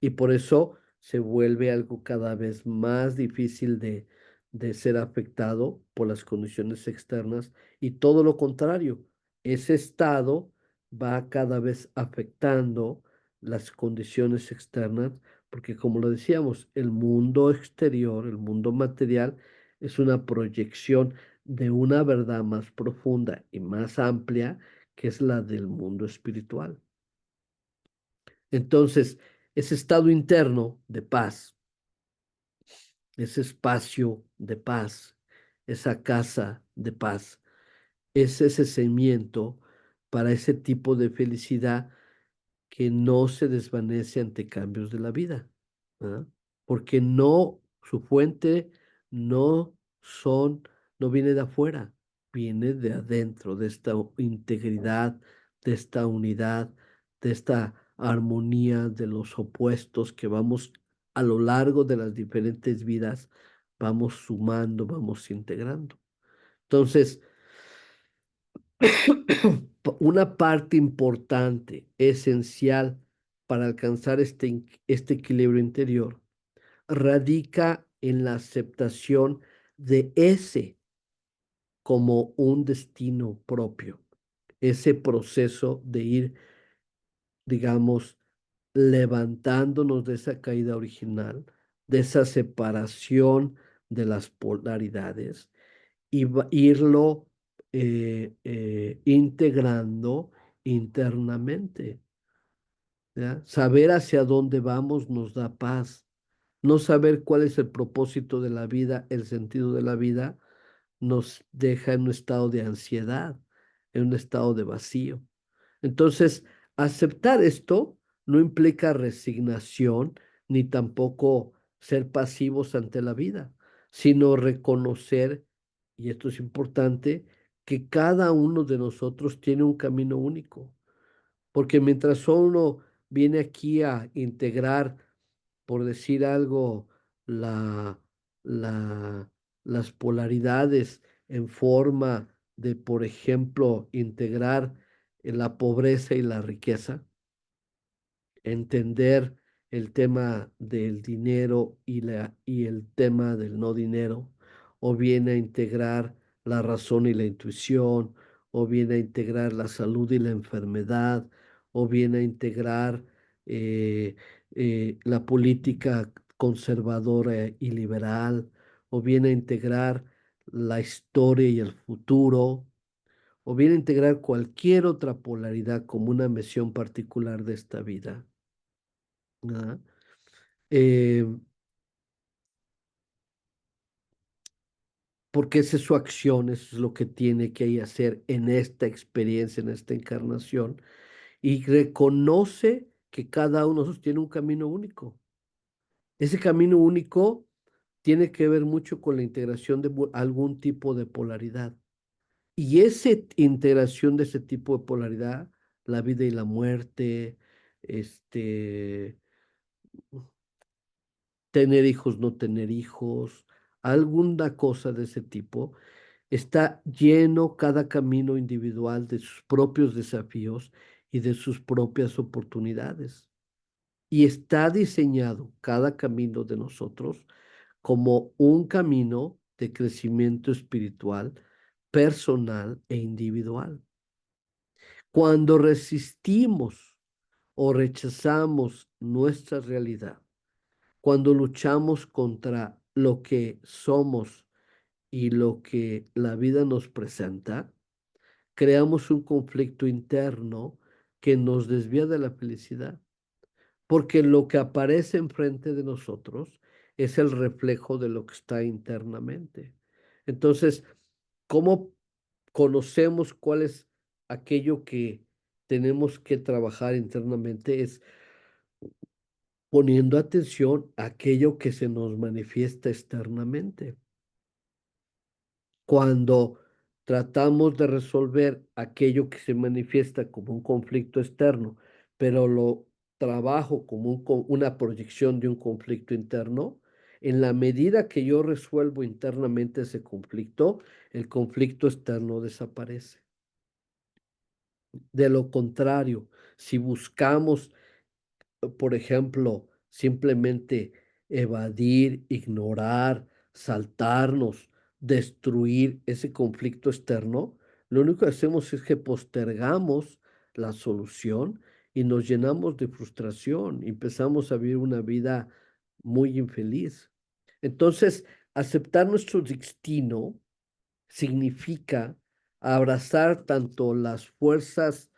Y por eso se vuelve algo cada vez más difícil de ser afectado por las condiciones externas y todo lo contrario, ese estado va cada vez afectando las condiciones externas, porque como lo decíamos, el mundo exterior, el mundo material, es una proyección de una verdad más profunda y más amplia, que es la del mundo espiritual. Entonces, ese estado interno de paz, ese espacio de paz, esa casa de paz, es ese cimiento para ese tipo de felicidad que no se desvanece ante cambios de la vida, ¿verdad? Porque no, su fuente no son, no viene de afuera, viene de adentro, de esta integridad, de esta unidad, de esta armonía de los opuestos que vamos a lo largo de las diferentes vidas, vamos sumando, vamos integrando. Entonces, una parte importante, esencial para alcanzar este equilibrio interior, radica en la aceptación de ese como un destino propio, ese proceso de ir, digamos, levantándonos de esa caída original, de esa separación de las polaridades y irlo integrando internamente. ¿Ya? Saber hacia dónde vamos nos da paz. No saber cuál es el propósito de la vida, el sentido de la vida, nos deja en un estado de ansiedad, en un estado de vacío. Entonces, aceptar esto no implica resignación ni tampoco ser pasivos ante la vida, sino reconocer, y esto es importante, que cada uno de nosotros tiene un camino único, porque mientras uno viene aquí a integrar, por decir algo, la, la, las polaridades en forma de, por ejemplo, integrar la pobreza y la riqueza, entender el tema del dinero y el tema del no dinero, o bien a integrar la razón y la intuición, o bien a integrar la salud y la enfermedad, o bien a integrar eh, la política conservadora y liberal, o bien a integrar la historia y el futuro, o bien a integrar cualquier otra polaridad como una misión particular de esta vida. ¿Verdad? Eh, porque esa es su acción, eso es lo que tiene que hacer en esta experiencia, en esta encarnación, y reconoce que cada uno de nosotros tiene un camino único. Ese camino único tiene que ver mucho con la integración de algún tipo de polaridad. Y esa integración de ese tipo de polaridad, la vida y la muerte, este, tener hijos, no tener hijos, alguna cosa de ese tipo, está lleno cada camino individual de sus propios desafíos y de sus propias oportunidades. Y está diseñado cada camino de nosotros como un camino de crecimiento espiritual, personal e individual. Cuando resistimos o rechazamos nuestra realidad, cuando luchamos contra lo que somos y lo que la vida nos presenta, creamos un conflicto interno que nos desvía de la felicidad, porque lo que aparece enfrente de nosotros es el reflejo de lo que está internamente. Entonces, ¿cómo conocemos cuál es aquello que tenemos que trabajar internamente? Es poniendo atención a aquello que se nos manifiesta externamente. Cuando tratamos de resolver aquello que se manifiesta como un conflicto externo, pero lo trabajo como una proyección de un conflicto interno, en la medida que yo resuelvo internamente ese conflicto, el conflicto externo desaparece. De lo contrario, si buscamos, por ejemplo, simplemente evadir, ignorar, saltarnos, destruir ese conflicto externo, lo único que hacemos es que postergamos la solución y nos llenamos de frustración y empezamos a vivir una vida muy infeliz. Entonces, aceptar nuestro destino significa abrazar tanto las fuerzas,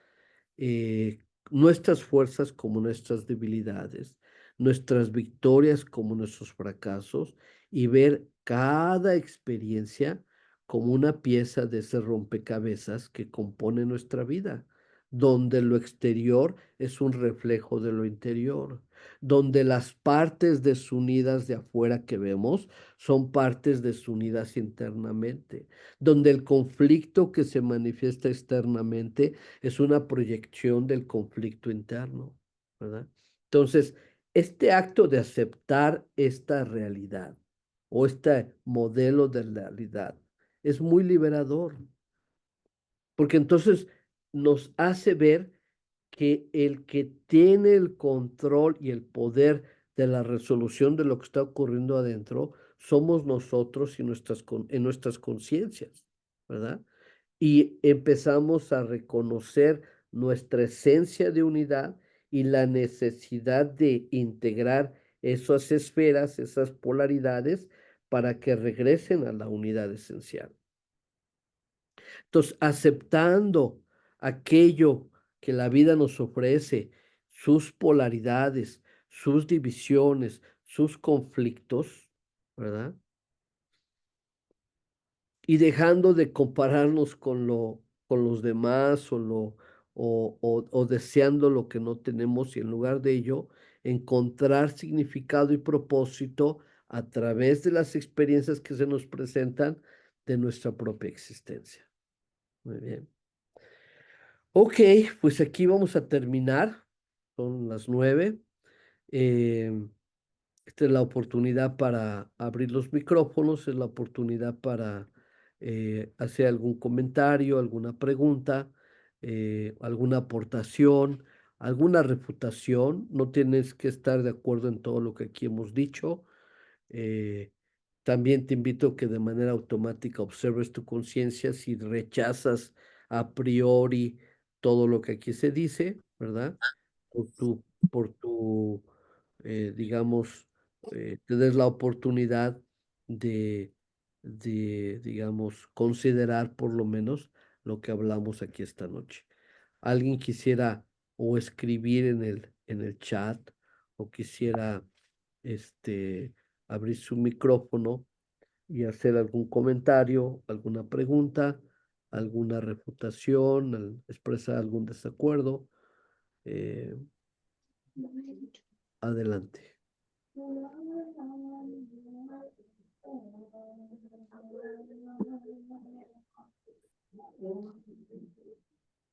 eh, nuestras fuerzas como nuestras debilidades, nuestras victorias como nuestros fracasos, y ver cada experiencia como una pieza de ese rompecabezas que compone nuestra vida, donde lo exterior es un reflejo de lo interior, donde las partes desunidas de afuera que vemos son partes desunidas internamente, donde el conflicto que se manifiesta externamente es una proyección del conflicto interno, ¿verdad? Entonces, este acto de aceptar esta realidad o este modelo de realidad es muy liberador, porque entonces nos hace ver que el que tiene el control y el poder de la resolución de lo que está ocurriendo adentro somos nosotros y en nuestras conciencias, ¿verdad? Y empezamos a reconocer nuestra esencia de unidad y la necesidad de integrar esas esferas, esas polaridades, para que regresen a la unidad esencial. Entonces, aceptando aquello que la vida nos ofrece, sus polaridades, sus divisiones, sus conflictos, ¿verdad? Y dejando de compararnos con los demás o deseando lo que no tenemos, y en lugar de ello, encontrar significado y propósito a través de las experiencias que se nos presentan de nuestra propia existencia. Muy bien. Ok, pues aquí vamos a terminar. Son las 9. Esta es la oportunidad para abrir los micrófonos, es la oportunidad para hacer algún comentario, alguna pregunta, alguna aportación, alguna refutación. No tienes que estar de acuerdo en todo lo que aquí hemos dicho. Eh, También te invito a que de manera automática observes tu conciencia si rechazas a priori todo lo que aquí se dice, ¿verdad? Por tu, digamos, te des la oportunidad de, digamos, considerar por lo menos lo que hablamos aquí esta noche. ¿Alguien quisiera o escribir en el chat o quisiera este, abrir su micrófono y hacer algún comentario, alguna pregunta, alguna refutación, expresar algún desacuerdo. eh, Adelante.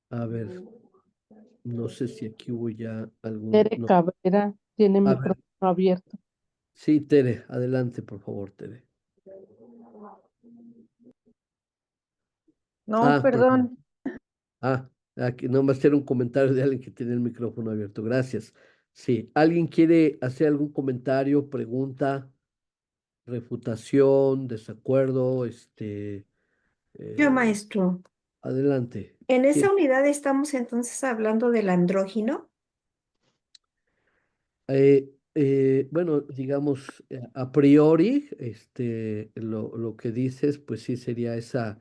A ver, no sé si aquí hubo ya algún... Tere No. Cabrera tiene A ver, micrófono abierto. sí, Tere, adelante, por favor, Tere. No, Ah, perdón. perdón. Ah, aquí nomás era un comentario de alguien que tiene el micrófono abierto. Gracias. Sí, ¿alguien quiere hacer algún comentario, pregunta, refutación, desacuerdo? Yo, Eh, maestro, adelante. en Sí. esa unidad estamos entonces hablando del andrógino. Bueno, digamos, a priori, lo que dices, pues sí sería esa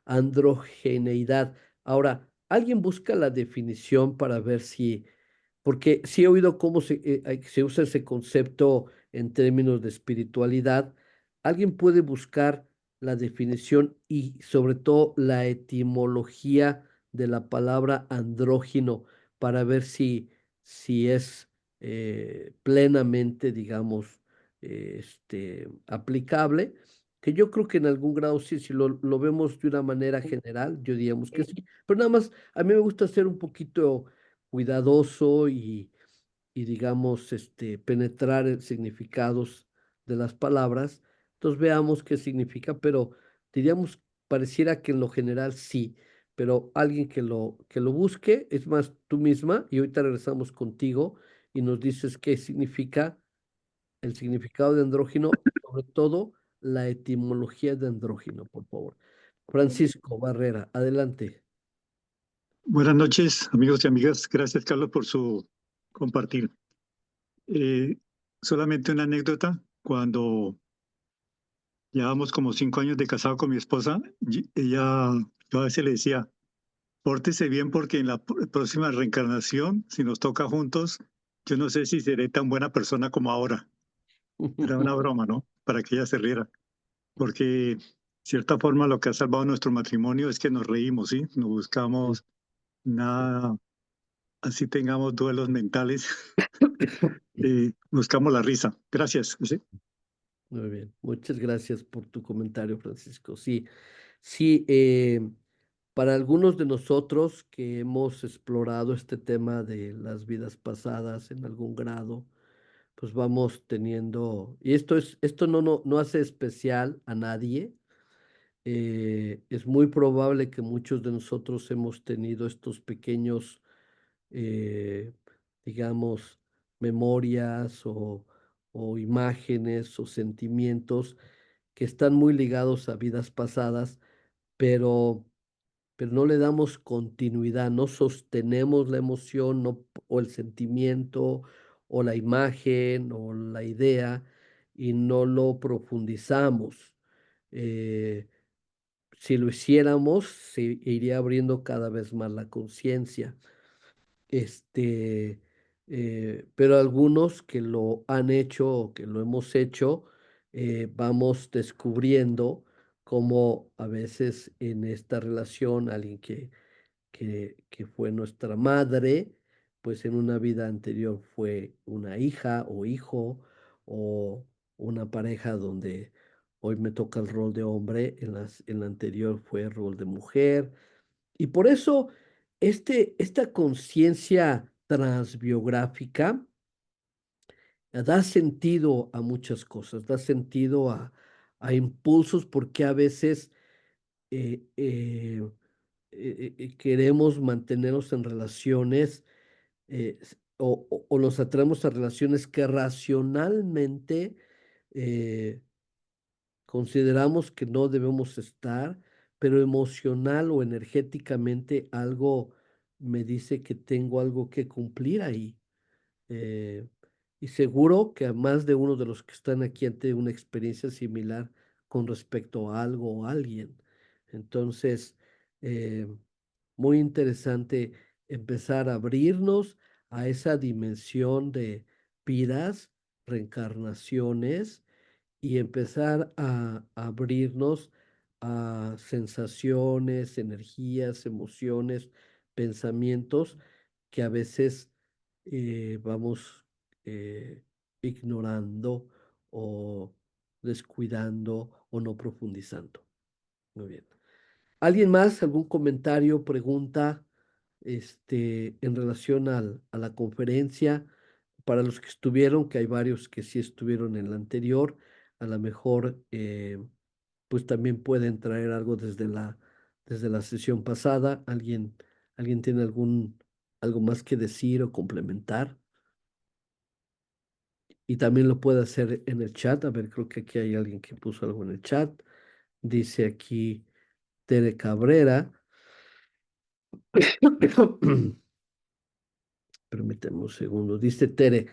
androgeneidad. Ahora, ¿alguien busca la definición para ver si, porque sí he oído cómo se usa ese concepto en términos de espiritualidad? ¿Alguien puede buscar la definición y sobre todo la etimología de la palabra andrógino para ver si es plenamente, digamos, aplicable? Que yo creo que en algún grado sí, si lo vemos de una manera general, yo diríamos que sí, pero nada más a mí me gusta ser un poquito cuidadoso y digamos, penetrar en significados de las palabras. Entonces veamos qué significa, pero diríamos, pareciera que en lo general sí, pero alguien que lo busque, es más, tú misma, y ahorita regresamos contigo y nos dices qué significa el significado de andrógino, sobre todo la etimología de andrógino, por favor. Francisco Barrera, adelante. Buenas noches, amigos y amigas. Gracias, Carlos, por su compartir. Eh, Solamente una anécdota. Cuando llevábamos como 5 años de casado con mi esposa, yo a veces le decía, pórtese bien porque en la próxima reencarnación, si nos toca juntos, yo no sé si seré tan buena persona como ahora. Era una broma, ¿no? Para que ella se riera. Porque, de cierta forma, lo que ha salvado nuestro matrimonio es que nos reímos, ¿sí? No Sí, buscamos sí. nada, así tengamos duelos mentales. Buscamos la risa. Gracias. ¿Sí? Muy bien, muchas gracias por tu comentario, Francisco. Sí, sí, para algunos de nosotros que hemos explorado este tema de las vidas pasadas en algún grado, pues vamos teniendo, y esto no hace especial a nadie. Es muy probable que muchos de nosotros hemos tenido estos pequeños, eh, digamos, memorias o imágenes o sentimientos que están muy ligados a vidas pasadas, pero, pero no le damos continuidad, no sostenemos la emoción o el sentimiento o la imagen o la idea y no lo profundizamos. Eh, si lo hiciéramos, se iría abriendo cada vez más la conciencia. Este, pero algunos que lo han hecho o que lo hemos hecho, vamos descubriendo cómo a veces en esta relación alguien que fue nuestra madre, pues en una vida anterior fue una hija o hijo o una pareja donde hoy me toca el rol de hombre, en la anterior fue el rol de mujer. Y por eso esta conciencia transbiográfica da sentido a muchas cosas, da sentido a impulsos porque a veces eh, eh, queremos mantenernos en relaciones o nos atraemos a relaciones que racionalmente eh, consideramos que no debemos estar, pero emocional o energéticamente algo me dice que tengo algo que cumplir ahí. Eh, y seguro que a más de uno de los que están aquí han tenido una experiencia similar con respecto a algo o alguien. Entonces, eh, muy interesante empezar a abrirnos a esa dimensión de vidas reencarnaciones y empezar a abrirnos a sensaciones, energías, emociones, pensamientos que a veces vamos ignorando o descuidando o no profundizando. Muy bien. ¿Alguien más? ¿Algún comentario, pregunta, en relación a la conferencia? Para los que estuvieron, que hay varios que sí estuvieron en la anterior, a lo mejor pues también pueden traer algo desde la sesión pasada. ¿Alguien tiene algo más que decir o complementar? Y también lo puede hacer en el chat. A ver, creo que aquí hay alguien que puso algo en el chat. Dice aquí Tere Cabrera. Permíteme un segundo. Dice Tere,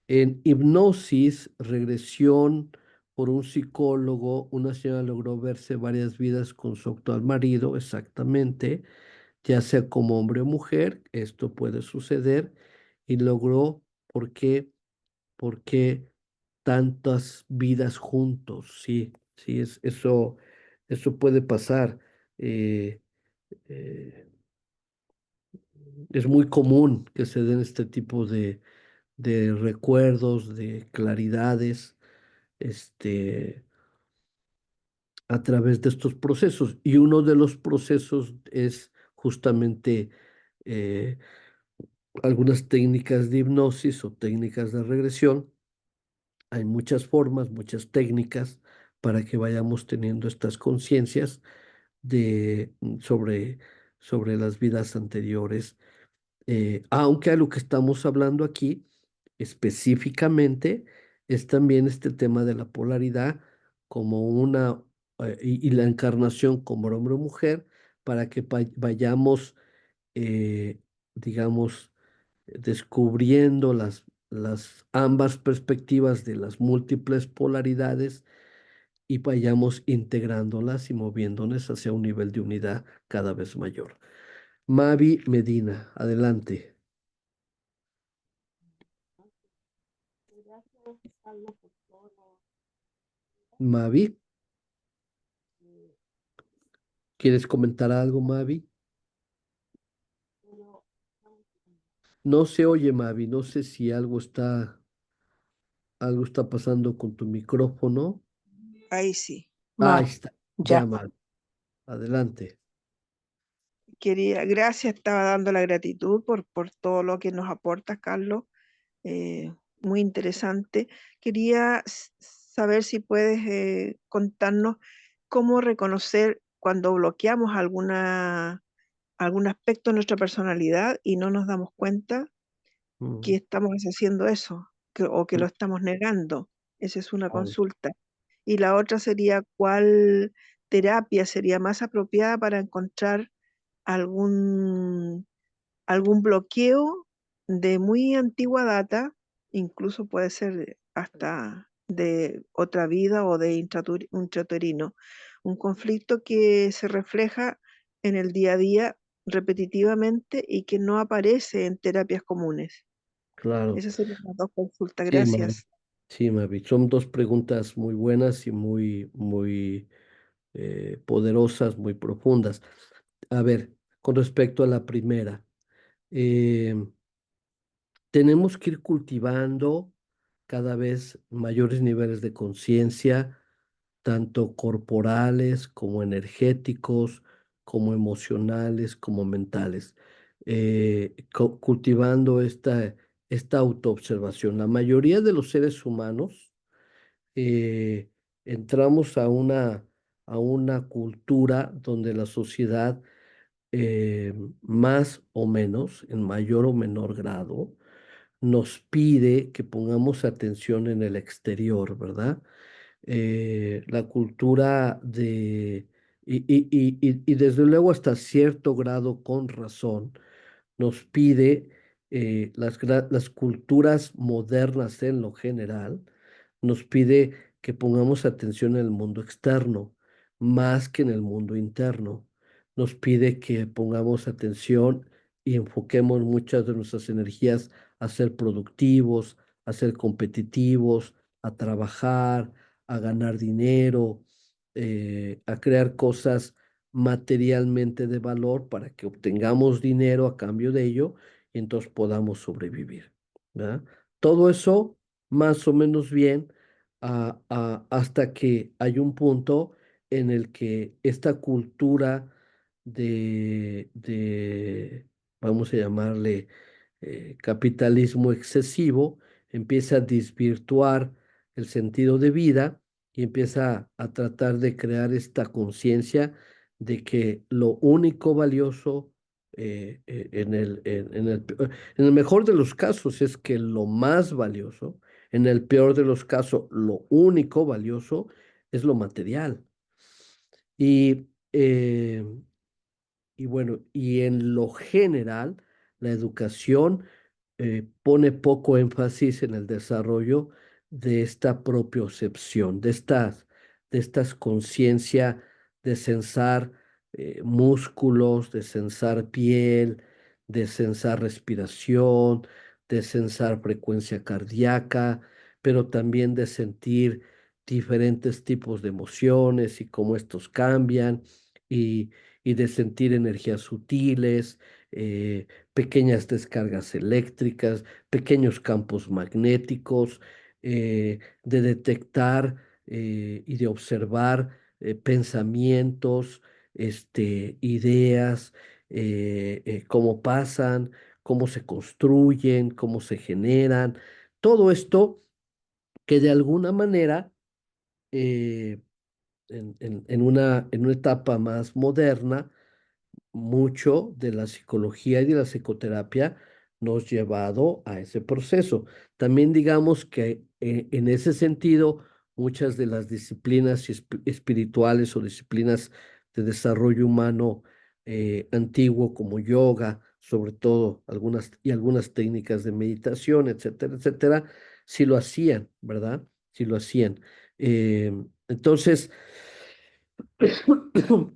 en hipnosis, regresión por un psicólogo, una señora logró verse varias vidas con su actual marido, exactamente, ya sea como hombre o mujer, esto puede suceder, y logró, ¿por qué? ¿Por qué tantas vidas juntos? Sí, sí, eso puede pasar. Eh, eh, es muy común que se den este tipo de recuerdos, de claridades, este, a través de estos procesos. Y uno de los procesos es justamente eh, algunas técnicas de hipnosis o técnicas de regresión. Hay muchas formas, muchas técnicas para que vayamos teniendo estas conciencias sobre las vidas anteriores. Aunque a lo que estamos hablando aquí específicamente es también este tema de la polaridad como y la encarnación como hombre o mujer para que vayamos, eh, digamos, descubriendo las ambas perspectivas de las múltiples polaridades y vayamos integrándolas y moviéndonos hacia un nivel de unidad cada vez mayor. Mavi Medina, adelante. Mavi, ¿quieres comentar algo, Mavi? No se oye, Mavi, no sé si algo está pasando con tu micrófono. Ahí sí. Ahí está, ya, Ya. Mavi, adelante. Gracias, estaba dando la gratitud por todo lo que nos aporta, Carlos. Muy interesante. Quería saber si puedes contarnos cómo reconocer cuando bloqueamos algún aspecto de nuestra personalidad y no nos damos cuenta que Mm, estamos haciendo eso o que lo estamos negando. Esa es una claro. consulta. Y la otra sería cuál terapia sería más apropiada para encontrar algún, algún bloqueo de muy antigua data, incluso puede ser hasta de otra vida o de intrauterino, un conflicto que se refleja en el día a día repetitivamente y que no aparece en terapias comunes. Claro. Esas serían las dos consultas. Sí, Mavi. Gracias. Sí, Mavi. Son dos preguntas muy buenas y muy poderosas, muy profundas. A ver, con respecto a la primera, eh, tenemos que ir cultivando cada vez mayores niveles de conciencia, tanto corporales como energéticos, como emocionales, como mentales, cultivando esta autoobservación. La mayoría de los seres humanos eh, entramos a una cultura donde la sociedad, más o menos, en mayor o menor grado, nos pide que pongamos atención en el exterior, ¿verdad? La cultura y desde luego hasta cierto grado con razón, nos pide las culturas modernas en lo general, nos pide que pongamos atención en el mundo externo más que en el mundo interno. Nos pide que pongamos atención y enfoquemos muchas de nuestras energías a ser productivos, a ser competitivos, a trabajar, a ganar dinero, a crear cosas materialmente de valor para que obtengamos dinero a cambio de ello y entonces podamos sobrevivir, ¿verdad? Todo eso más o menos bien hasta que hay un punto en el que esta cultura vamos a llamarle capitalismo excesivo, empieza a desvirtuar el sentido de vida y empieza a tratar de crear esta conciencia de que lo único valioso en el mejor de los casos es que lo más valioso, en el peor de los casos, lo único valioso es lo material. Y, eh, y bueno, y en lo general, la educación pone poco énfasis en el desarrollo de esta propiocepción, de estas conciencia de sensar músculos, de sensar piel, de sensar respiración, de sensar frecuencia cardíaca, pero también de sentir diferentes tipos de emociones y cómo estos cambian y, y de sentir energías sutiles. Pequeñas descargas eléctricas, pequeños campos magnéticos, de detectar y de observar pensamientos, ideas, cómo pasan, cómo se construyen, cómo se generan. Todo esto que de alguna manera, eh, en una etapa más moderna, mucho de la psicología y de la psicoterapia nos llevado a ese proceso. También digamos que en ese sentido, muchas de las disciplinas espirituales o disciplinas de desarrollo humano antiguo como yoga, sobre todo algunas técnicas de meditación, etcétera, etcétera, sí lo hacían, ¿verdad? Sí lo hacían. Entonces,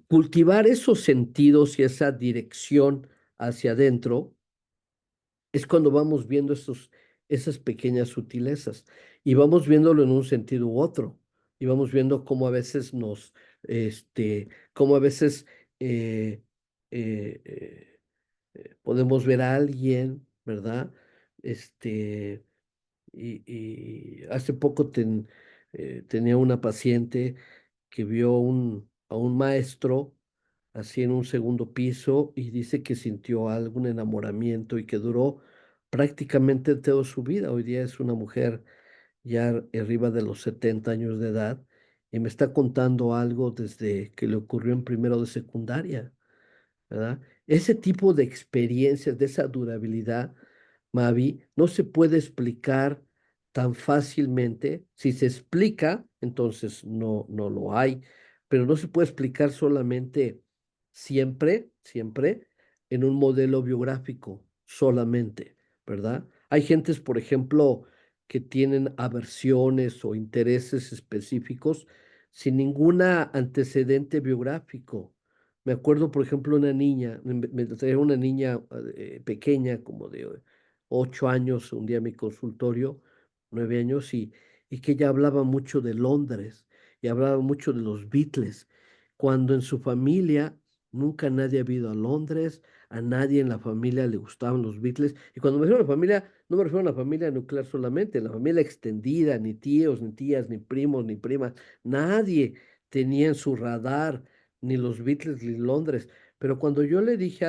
cultivar esos sentidos y esa dirección hacia adentro es cuando vamos viendo esas pequeñas sutilezas y vamos viéndolo en un sentido u otro y vamos viendo cómo a veces cómo a veces eh, eh, eh, podemos ver a alguien, ¿verdad? Este, y hace poco tenía una paciente que vio a un maestro así en un segundo piso y dice que sintió algún enamoramiento y que duró prácticamente toda su vida. Hoy día es una mujer ya arriba de los 70 años de edad y me está contando algo desde que le ocurrió en primero de secundaria, ¿verdad? Ese tipo de experiencias, de esa durabilidad, Mavi, no se puede explicar tan fácilmente. Si se explica, entonces no lo hay, pero no se puede explicar solamente siempre en un modelo biográfico, solamente, ¿verdad? Hay gentes, por ejemplo, que tienen aversiones o intereses específicos sin ninguna antecedente biográfico. Me acuerdo, por ejemplo, una niña, me traía una niña pequeña, como de 8 años, un día a mi consultorio, 9 años, y que ella hablaba mucho de Londres y hablaba mucho de los Beatles, cuando en su familia nunca nadie había ido a Londres, a nadie en la familia le gustaban los Beatles. Y cuando me refiero a la familia, no me refiero a la familia nuclear solamente, la familia extendida, ni tíos, ni tías, ni primos, ni primas, nadie tenía en su radar ni los Beatles ni Londres. Pero cuando yo le dije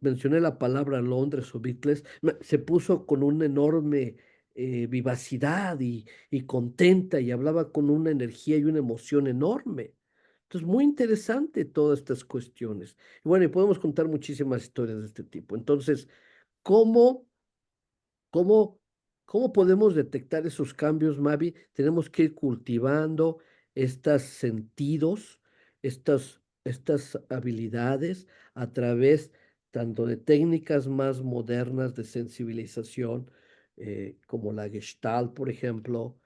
mencioné la palabra Londres o Beatles, se puso con una enorme vivacidad y contenta y hablaba con una energía y una emoción enorme. Entonces, muy interesante todas estas cuestiones. Y bueno, y podemos contar muchísimas historias de este tipo. Entonces, ¿cómo ¿Cómo, cómo podemos detectar esos cambios, Mavi? Tenemos que ir cultivando estos sentidos, estas habilidades a través tanto de técnicas más modernas de sensibilización, como la Gestalt, por ejemplo.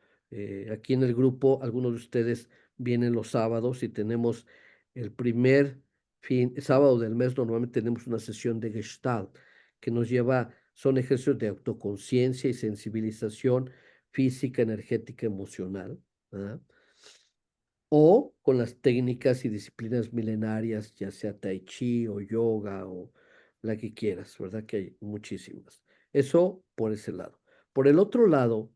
Aquí en el grupo, algunos de ustedes vienen los sábados y tenemos el primer sábado del mes, normalmente tenemos una sesión de Gestalt que nos lleva son ejercicios de autoconciencia y sensibilización física, energética, emocional, ¿verdad? O con las técnicas y disciplinas milenarias, ya sea tai chi o yoga o la que quieras, ¿verdad? Que hay muchísimas. Eso por ese lado. Por el otro lado,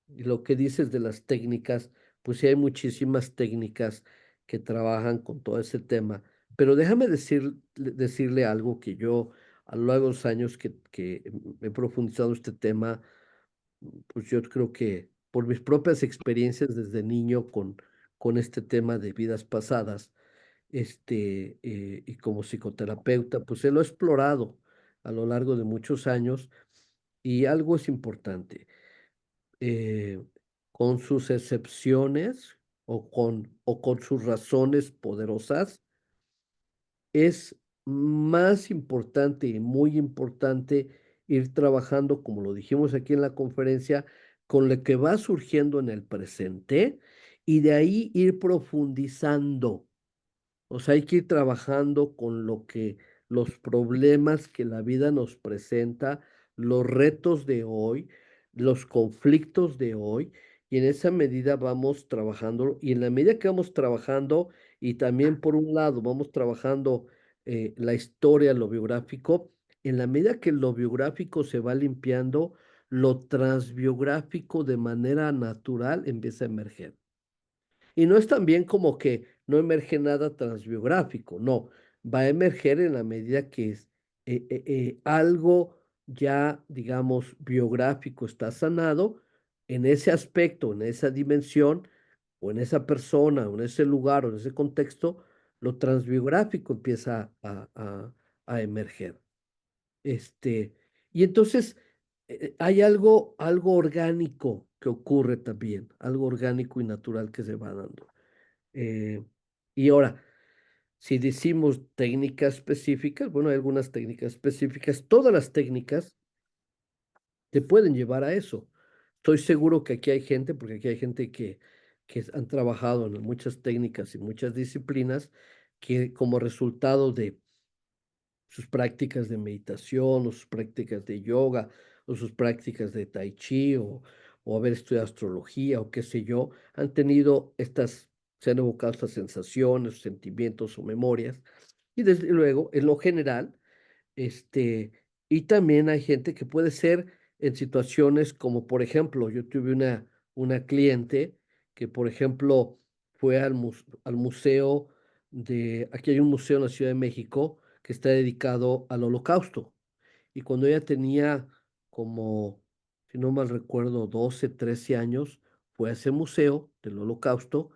y lo que dices de las técnicas, pues sí hay muchísimas técnicas que trabajan con todo ese tema, pero déjame decirle algo que yo a lo largo de los años que he profundizado este tema, pues yo creo que por mis propias experiencias desde niño con este tema de vidas pasadas, y como psicoterapeuta, pues se lo he explorado a lo largo de muchos años y algo es importante, eh, con sus excepciones o con sus razones poderosas, es más importante y muy importante ir trabajando, como lo dijimos aquí en la conferencia, con lo que va surgiendo en el presente y de ahí ir profundizando. O sea, hay que ir trabajando con lo que los problemas que la vida nos presenta, los retos de hoy, los conflictos de hoy, y en esa medida vamos trabajando, y en la medida que vamos trabajando, y también por un lado vamos trabajando la historia, lo biográfico, en la medida que lo biográfico se va limpiando, lo transbiográfico de manera natural empieza a emerger. Y no es también como que no emerge nada transbiográfico, no, va a emerger en la medida que es, algo ya, digamos, biográfico está sanado en ese aspecto, en esa dimensión, o en esa persona, o en ese lugar, o en ese contexto, lo transbiográfico empieza a emerger. Este, y entonces hay algo orgánico que ocurre también, algo orgánico y natural que se va dando. Eh, y ahora, si decimos técnicas específicas, bueno, hay algunas técnicas específicas, todas las técnicas te pueden llevar a eso. Estoy seguro que aquí hay gente, porque aquí hay gente que han trabajado en muchas técnicas y muchas disciplinas, que como resultado de sus prácticas de meditación o sus prácticas de yoga o sus prácticas de tai chi o haber estudiado astrología o qué sé yo, han tenido se han evocado estas sensaciones, sentimientos o memorias. Y desde luego, en lo general, este, y también hay gente que puede ser en situaciones como, por ejemplo, yo tuve una cliente que, por ejemplo, fue al museo aquí hay un museo en la Ciudad de México que está dedicado al Holocausto. Y cuando ella tenía como, si no mal recuerdo, 12, 13 años, fue a ese museo del Holocausto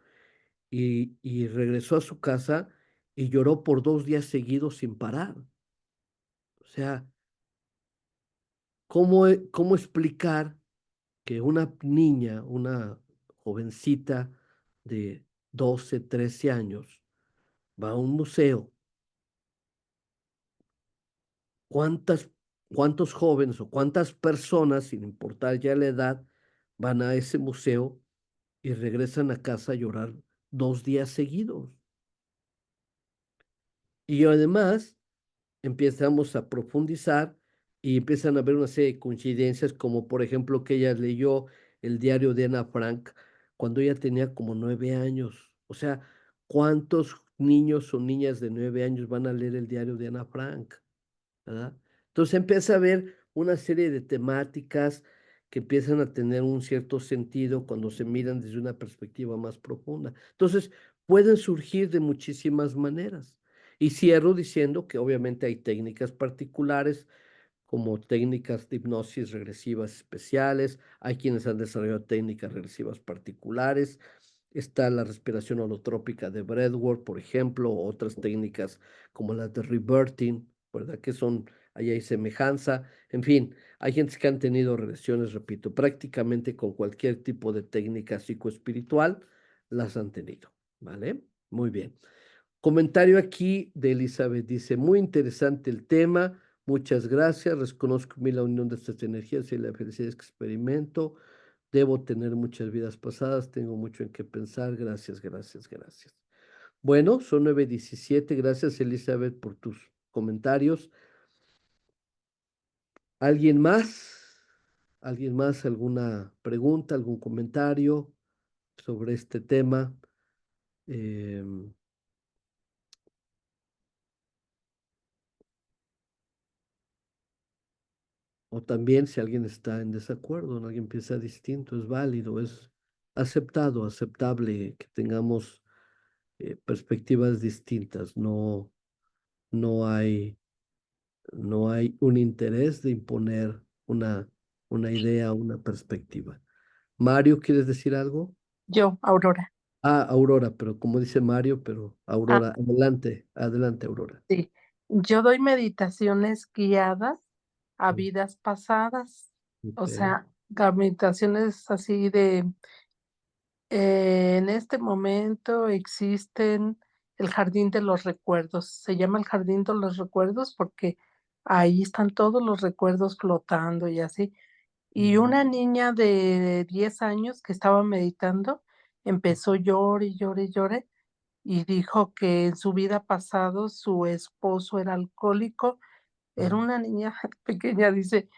y regresó a su casa y lloró por 2 días seguidos sin parar. O sea, ¿cómo explicar que una niña, una jovencita de 12, 13 años, va a un museo? ¿Cuántas, cuántos jóvenes o cuántas personas, sin importar ya la edad, van a ese museo y regresan a casa a llorar 2 días seguidos? Y además empezamos a profundizar y empiezan a haber una serie de coincidencias, como por ejemplo que ella leyó el diario de Ana Frank cuando ella tenía como 9 años. O sea, ¿cuántos niños o niñas de 9 años van a leer el diario de Ana Frank? ¿Verdad? Entonces empieza a haber una serie de temáticas que empiezan a tener un cierto sentido cuando se miran desde una perspectiva más profunda. Entonces, pueden surgir de muchísimas maneras. Y cierro diciendo que obviamente hay técnicas particulares como técnicas de hipnosis regresivas especiales, hay quienes han desarrollado técnicas regresivas particulares, está la respiración holotrópica de Breathwork, por ejemplo, otras técnicas como las de reverting, ¿verdad? Que son, ahí hay semejanza, en fin, hay gentes que han tenido relaciones, repito, prácticamente con cualquier tipo de técnica psicoespiritual, las han tenido, ¿vale? Muy bien. Comentario aquí de Elizabeth, dice, muy interesante el tema, muchas gracias, reconozco la unión de estas energías y la felicidad que experimento, debo tener muchas vidas pasadas, tengo mucho en qué pensar, gracias, gracias, gracias. Bueno, son 9:17, gracias Elizabeth por tus comentarios. ¿Alguien más? ¿Alguien más? ¿Alguna pregunta, algún comentario sobre este tema? Em, o también si alguien está en desacuerdo, ¿no? Alguien piensa distinto, es válido, es aceptado, aceptable que tengamos perspectivas distintas. No, no hay, no hay un interés de imponer una idea, una perspectiva. Mario, ¿quieres decir algo? Yo, Aurora. Ah, Aurora, pero como dice Mario, pero Ah, Aurora, adelante, adelante, Aurora. sí. Yo doy meditaciones guiadas a Mm, vidas pasadas. O ok, sea, meditaciones así de, en este momento existen el jardín de los recuerdos. Se llama el jardín de los recuerdos porque ahí están todos los recuerdos flotando y así. Y mm, una niña de 10 años que estaba meditando empezó llore y llore y llore y dijo que en su vida pasado su esposo era alcohólico. Era mm, una niña pequeña, dice,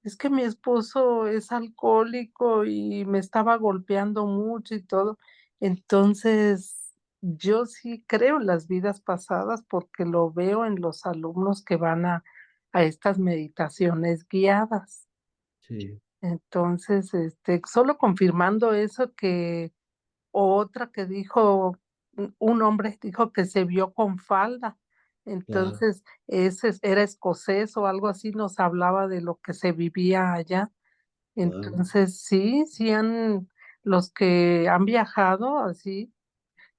es que mi esposo es alcohólico y me estaba golpeando mucho y todo. Entonces, yo sí creo en las vidas pasadas porque lo veo en los alumnos que van a estas meditaciones guiadas. sí, Entonces, solo confirmando eso que otra que dijo, un hombre dijo que se vio con falda. claro, Entonces, ese era escocés o algo así, nos hablaba de lo que se vivía allá. claro. Entonces, sí, sí los que han viajado así,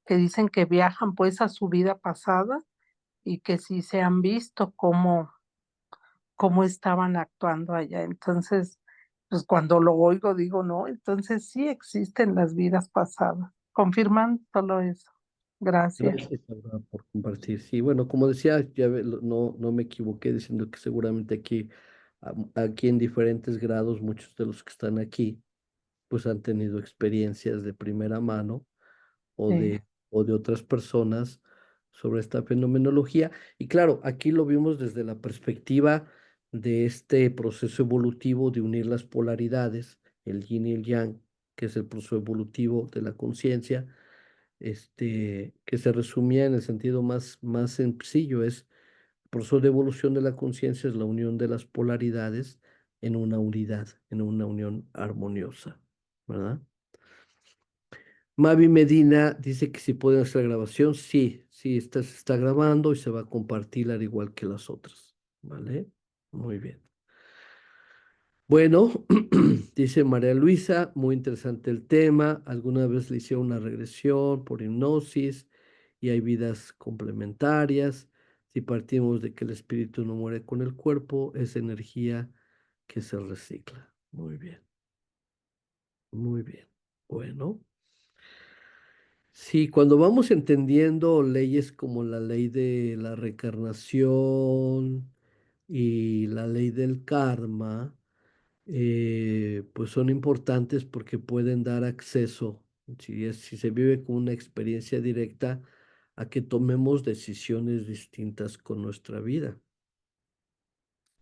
que dicen que viajan pues a su vida pasada y que sí se han visto cómo estaban actuando allá. Entonces, pues cuando lo oigo digo, no, entonces sí existen las vidas pasadas. Confirman solo eso. Gracias. Gracias, Aurora, por compartir. Sí, bueno, como decía, no, no me equivoqué diciendo que seguramente aquí, aquí en diferentes grados, muchos de los que están aquí, pues han tenido experiencias de primera mano o Sí, o de otras personas sobre esta fenomenología. Y claro, aquí lo vimos desde la perspectiva de este proceso evolutivo de unir las polaridades, el yin y el yang, que es el proceso evolutivo de la conciencia, que se resumía en el sentido más sencillo, es el proceso de evolución de la conciencia, es la unión de las polaridades en una unidad, en una unión armoniosa, ¿verdad? Mavi Medina dice que si pueden hacer la grabación. Sí, sí, esta se está grabando y se va a compartir al igual que las otras. ¿Vale? Muy bien. Bueno, dice María Luisa, muy interesante el tema. Alguna vez le hicieron una regresión por hipnosis y hay vidas complementarias. Si partimos de que el espíritu no muere con el cuerpo, es energía que se recicla. Muy bien, muy bien. Bueno. Sí, cuando vamos entendiendo leyes como la ley de la reencarnación y la ley del karma, pues son importantes porque pueden dar acceso, si se vive con una experiencia directa, a que tomemos decisiones distintas con nuestra vida.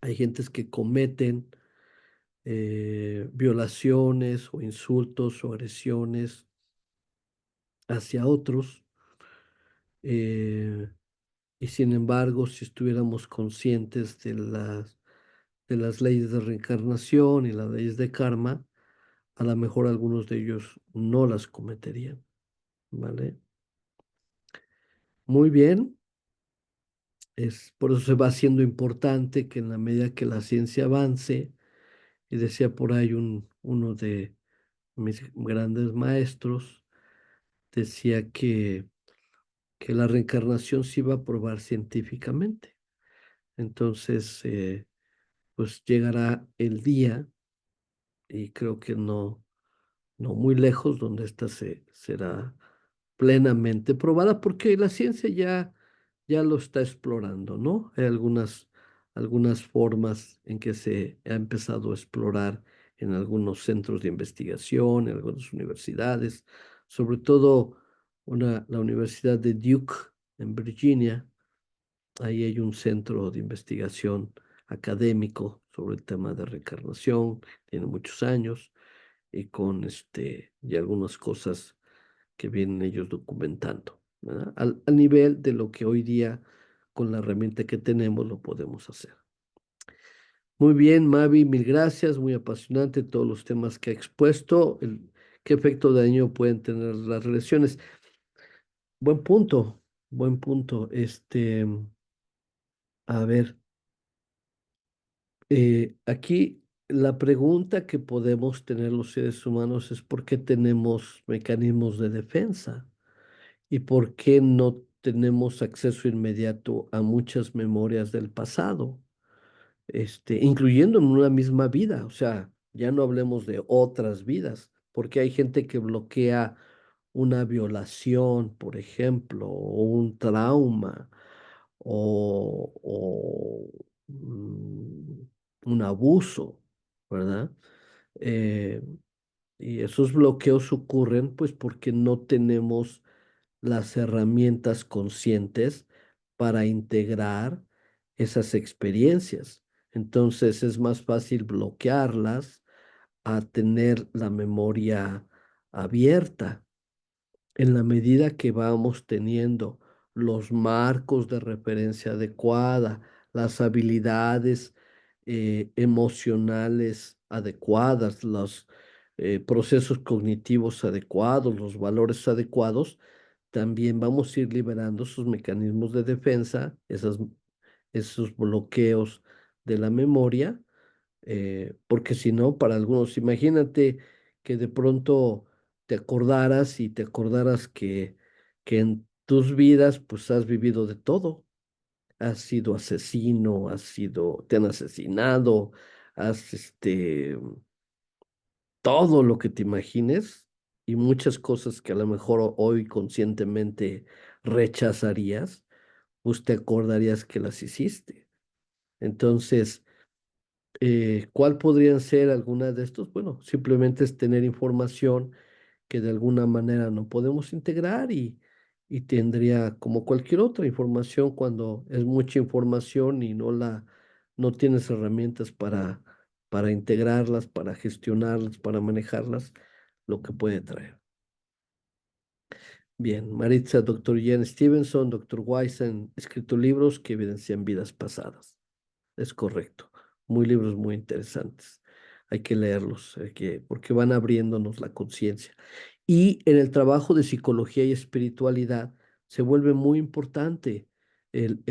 Hay gentes que cometen violaciones o insultos o agresiones hacia otros. eh, Y sin embargo, si estuviéramos conscientes de las leyes de reencarnación y las leyes de karma, a lo mejor algunos de ellos no las cometerían, ¿vale? Muy bien, por eso se va haciendo importante que en la medida que la ciencia avance, y decía por ahí uno de mis grandes maestros, decía que la reencarnación se iba a probar científicamente. Entonces, pues llegará el día, y creo que no muy lejos, donde esta será plenamente probada, porque la ciencia ya lo está explorando, ¿no? Hay algunas formas en que se ha empezado a explorar en algunos centros de investigación, en algunas universidades, sobre todo la Universidad de Duke en Virginia. Ahí hay un centro de investigación académico sobre el tema de reencarnación, tiene muchos años, y con y algunas cosas que vienen ellos documentando, ¿verdad? Al nivel de lo que hoy día, con la herramienta que tenemos, lo podemos hacer. Muy bien, Mavi, mil gracias, muy apasionante todos los temas que ha expuesto, qué efecto de daño pueden tener las relaciones. Buen punto, buen punto. A ver, aquí la pregunta que podemos tener los seres humanos es por qué tenemos mecanismos de defensa y por qué no tenemos acceso inmediato a muchas memorias del pasado, incluyendo en una misma vida. O sea, ya no hablemos de otras vidas, porque hay gente que bloquea una violación, por ejemplo, o un trauma, o un abuso, ¿verdad? Eh, y esos bloqueos ocurren pues porque no tenemos las herramientas conscientes para integrar esas experiencias. Entonces es más fácil bloquearlas a tener la memoria abierta. En la medida que vamos teniendo los marcos de referencia adecuada, las habilidades emocionales adecuadas, los procesos cognitivos adecuados, los valores adecuados, también vamos a ir liberando sus mecanismos de defensa, esos bloqueos de la memoria, porque si no, para algunos, imagínate que de pronto te acordaras y te acordaras que en tus vidas pues has vivido de todo, has sido asesino, te han asesinado, has todo lo que te imagines y muchas cosas que a lo mejor hoy conscientemente rechazarías, pues te acordarías que las hiciste. Entonces, ¿cuál podrían ser algunas de estos? Bueno, simplemente es tener información que de alguna manera no podemos integrar y tendría como cualquier otra información cuando es mucha información y no tienes herramientas para integrarlas, para gestionarlas, para manejarlas, lo que puede traer. Bien, Maritza, doctor Ian Stevenson, doctor Weiss han escrito libros que evidencian vidas pasadas. Es correcto. Muy libros muy interesantes. Hay que leerlos, porque van abriéndonos la conciencia. Y en el trabajo de psicología y espiritualidad se vuelve muy importante el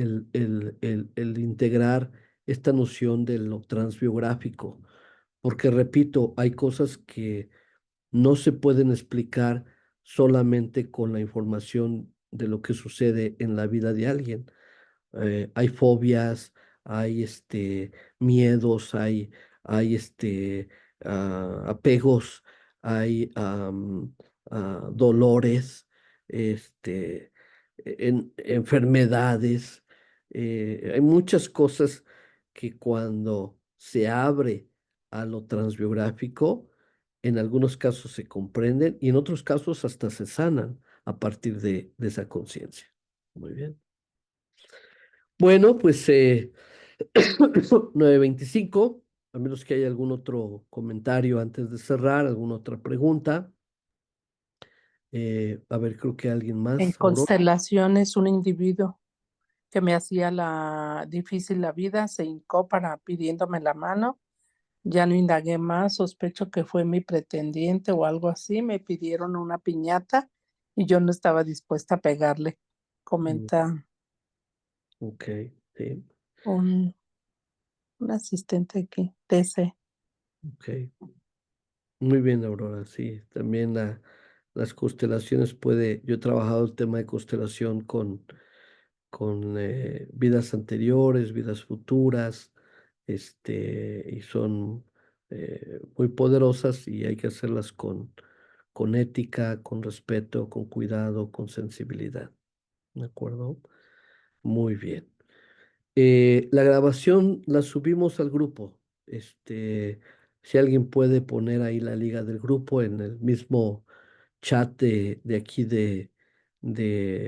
integrar esta noción de lo transbiográfico, porque repito, hay cosas que no se pueden explicar solamente con la información de lo que sucede en la vida de alguien. Hay fobias, hay miedos, hay apegos, hay dolores, enfermedades. Hay muchas cosas que cuando se abre a lo transbiográfico, en algunos casos se comprenden y en otros casos hasta se sanan a partir de esa conciencia. Muy bien. Bueno, pues 9:25, a menos que haya algún otro comentario antes de cerrar, alguna otra pregunta. A ver, creo que alguien En más, Aurora. constelaciones, un individuo que me hacía difícil la vida se hincó pidiéndome la mano. Ya no indagué más, sospecho que fue mi pretendiente o algo así. Me pidieron una piñata y yo no estaba dispuesta a pegarle. Comenta Ok, sí, un, un asistente aquí, TC. ok. Muy bien, Aurora, sí. También las constelaciones yo he trabajado el tema de constelación con vidas anteriores, vidas futuras, y son muy poderosas y hay que hacerlas con ética, con respeto, con cuidado, con sensibilidad. ¿De acuerdo? Muy bien. La grabación la subimos al grupo. Si alguien puede poner ahí la liga del grupo en el mismo chat de aquí del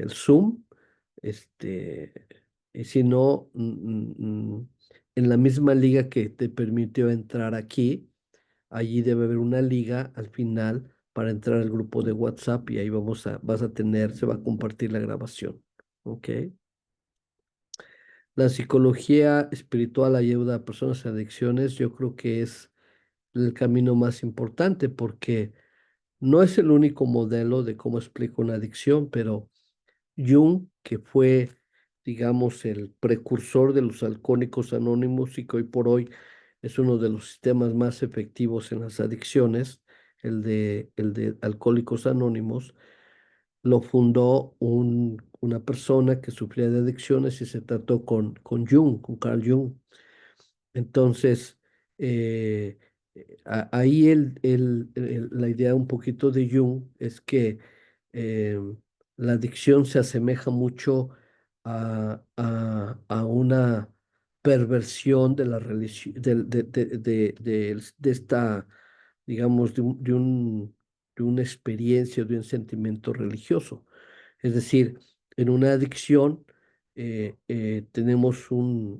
Zoom, y si no, en la misma liga que te permitió entrar aquí, allí debe haber una liga al final para entrar al grupo de WhatsApp y ahí vas a tener, se va a compartir la grabación. ¿Ok? La psicología espiritual ayuda a personas en adicciones, yo creo que es el camino más importante porque no es el único modelo de cómo explica una adicción, pero Jung, que fue, digamos, el precursor de los alcohólicos anónimos y que hoy por hoy es uno de los sistemas más efectivos en las adicciones, el de Alcohólicos Anónimos, lo fundó una persona que sufría de adicciones y se trató con Jung, con Carl Jung. Entonces, ahí la idea un poquito de Jung es que eh, la adicción se asemeja mucho a una perversión de la religión, de esta, digamos, de una experiencia, de un sentimiento religioso. Es decir, en una adicción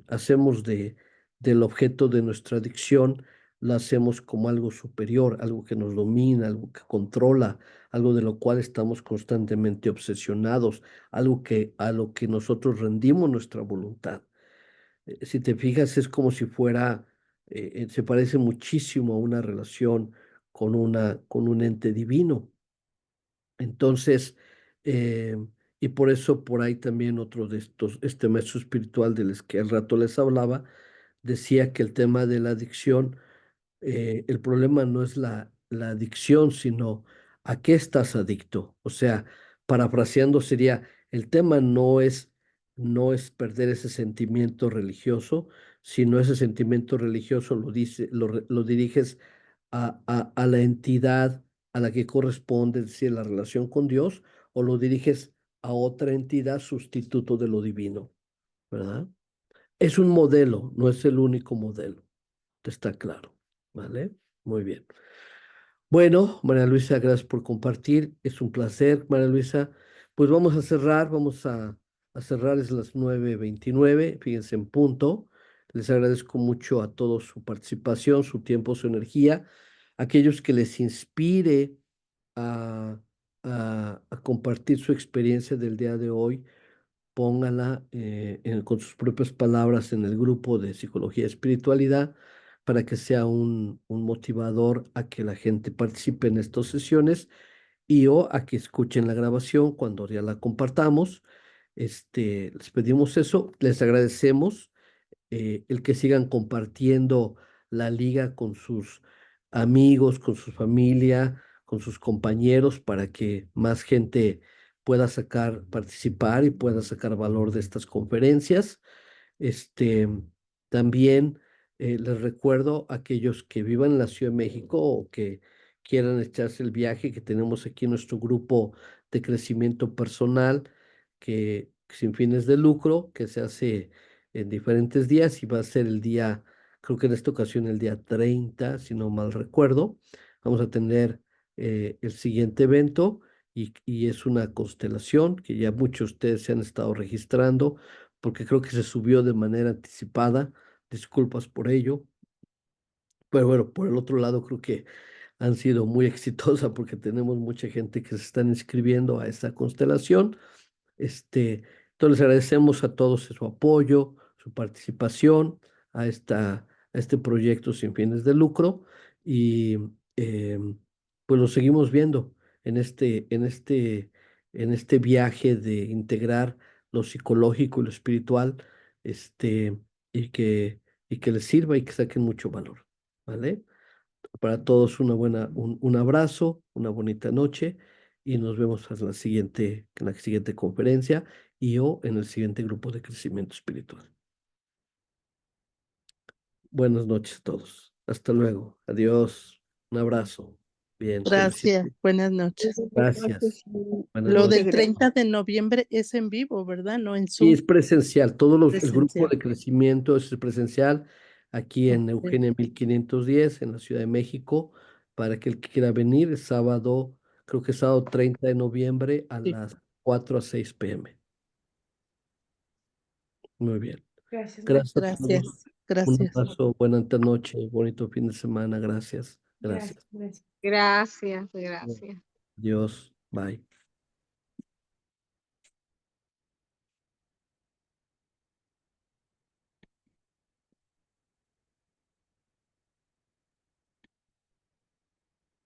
hacemos del objeto de nuestra adicción, lo hacemos como algo superior, algo que nos domina, algo que controla, algo de lo cual estamos constantemente obsesionados, algo a lo que nosotros rendimos nuestra voluntad. Si te fijas, es como si fuera, se parece muchísimo a una relación con un ente divino. Entonces, eh, y por eso por ahí también otro de estos, este maestro espiritual del que al rato les hablaba, decía que el tema de la adicción, el problema no es la adicción, sino a qué estás adicto. O sea, parafraseando sería, el tema no es perder ese sentimiento religioso, sino ese sentimiento religioso lo diriges a la entidad a la que corresponde, es decir, la relación con Dios, o lo diriges a otra entidad sustituto de lo divino, ¿verdad? Es un modelo, no es el único modelo, está claro, ¿vale? Muy bien. Bueno, María Luisa, gracias por compartir. Es un placer, María Luisa. Pues vamos a cerrar, a cerrar, es las 9:29, fíjense en punto. Les agradezco mucho a todos su participación, su tiempo, su energía. Aquellos que les inspire a, a compartir su experiencia del día de hoy, póngala con sus propias palabras en el grupo de Psicología y Espiritualidad para que sea un motivador a que la gente participe en estas sesiones y o a que escuchen la grabación cuando ya la compartamos. Les pedimos eso, les agradecemos el que sigan compartiendo la liga con sus amigos, con su familia, con sus compañeros, para que más gente pueda participar y pueda sacar valor de estas conferencias. Este, también les recuerdo a aquellos que vivan en la Ciudad de México o que quieran echarse el viaje, que tenemos aquí nuestro grupo de crecimiento personal, que sin fines de lucro, que se hace en diferentes días y va a ser creo que en esta ocasión el día 30 si no mal recuerdo. Vamos a tener el siguiente evento y es una constelación que ya muchos de ustedes se han estado registrando porque creo que se subió de manera anticipada. Disculpas por ello. Pero bueno, por el otro lado, creo que han sido muy exitosas porque tenemos mucha gente que se están inscribiendo a esta constelación. Este, entonces les agradecemos a todos su apoyo, su participación a este proyecto sin fines de lucro y pues lo seguimos viendo en en este viaje de integrar lo psicológico y lo espiritual, este, y y que les sirva y que saquen mucho valor, ¿vale? Para todos un abrazo, una bonita noche y nos vemos en la siguiente conferencia y o en el siguiente grupo de crecimiento espiritual. Buenas noches a todos. Hasta luego. Adiós. Un abrazo. Bien, Gracias, buenas noches. Gracias. Buenas Lo noches. del 30 de noviembre es en vivo, ¿verdad? No en Y Zoom. es presencial. El grupo Presencial. de crecimiento es presencial aquí en Ok. Eugenia 1510 en la Ciudad de México. Para aquel que quiera venir, es sábado, creo que es sábado 30 de noviembre a Sí. las 4 a 6 p.m. Muy bien. Gracias. Gracias a todos. Gracias. Un Gracias. abrazo, buena noche, bonito fin de semana. Gracias. Gracias, Gracias. gracias. Gracias, gracias. Dios. Bye.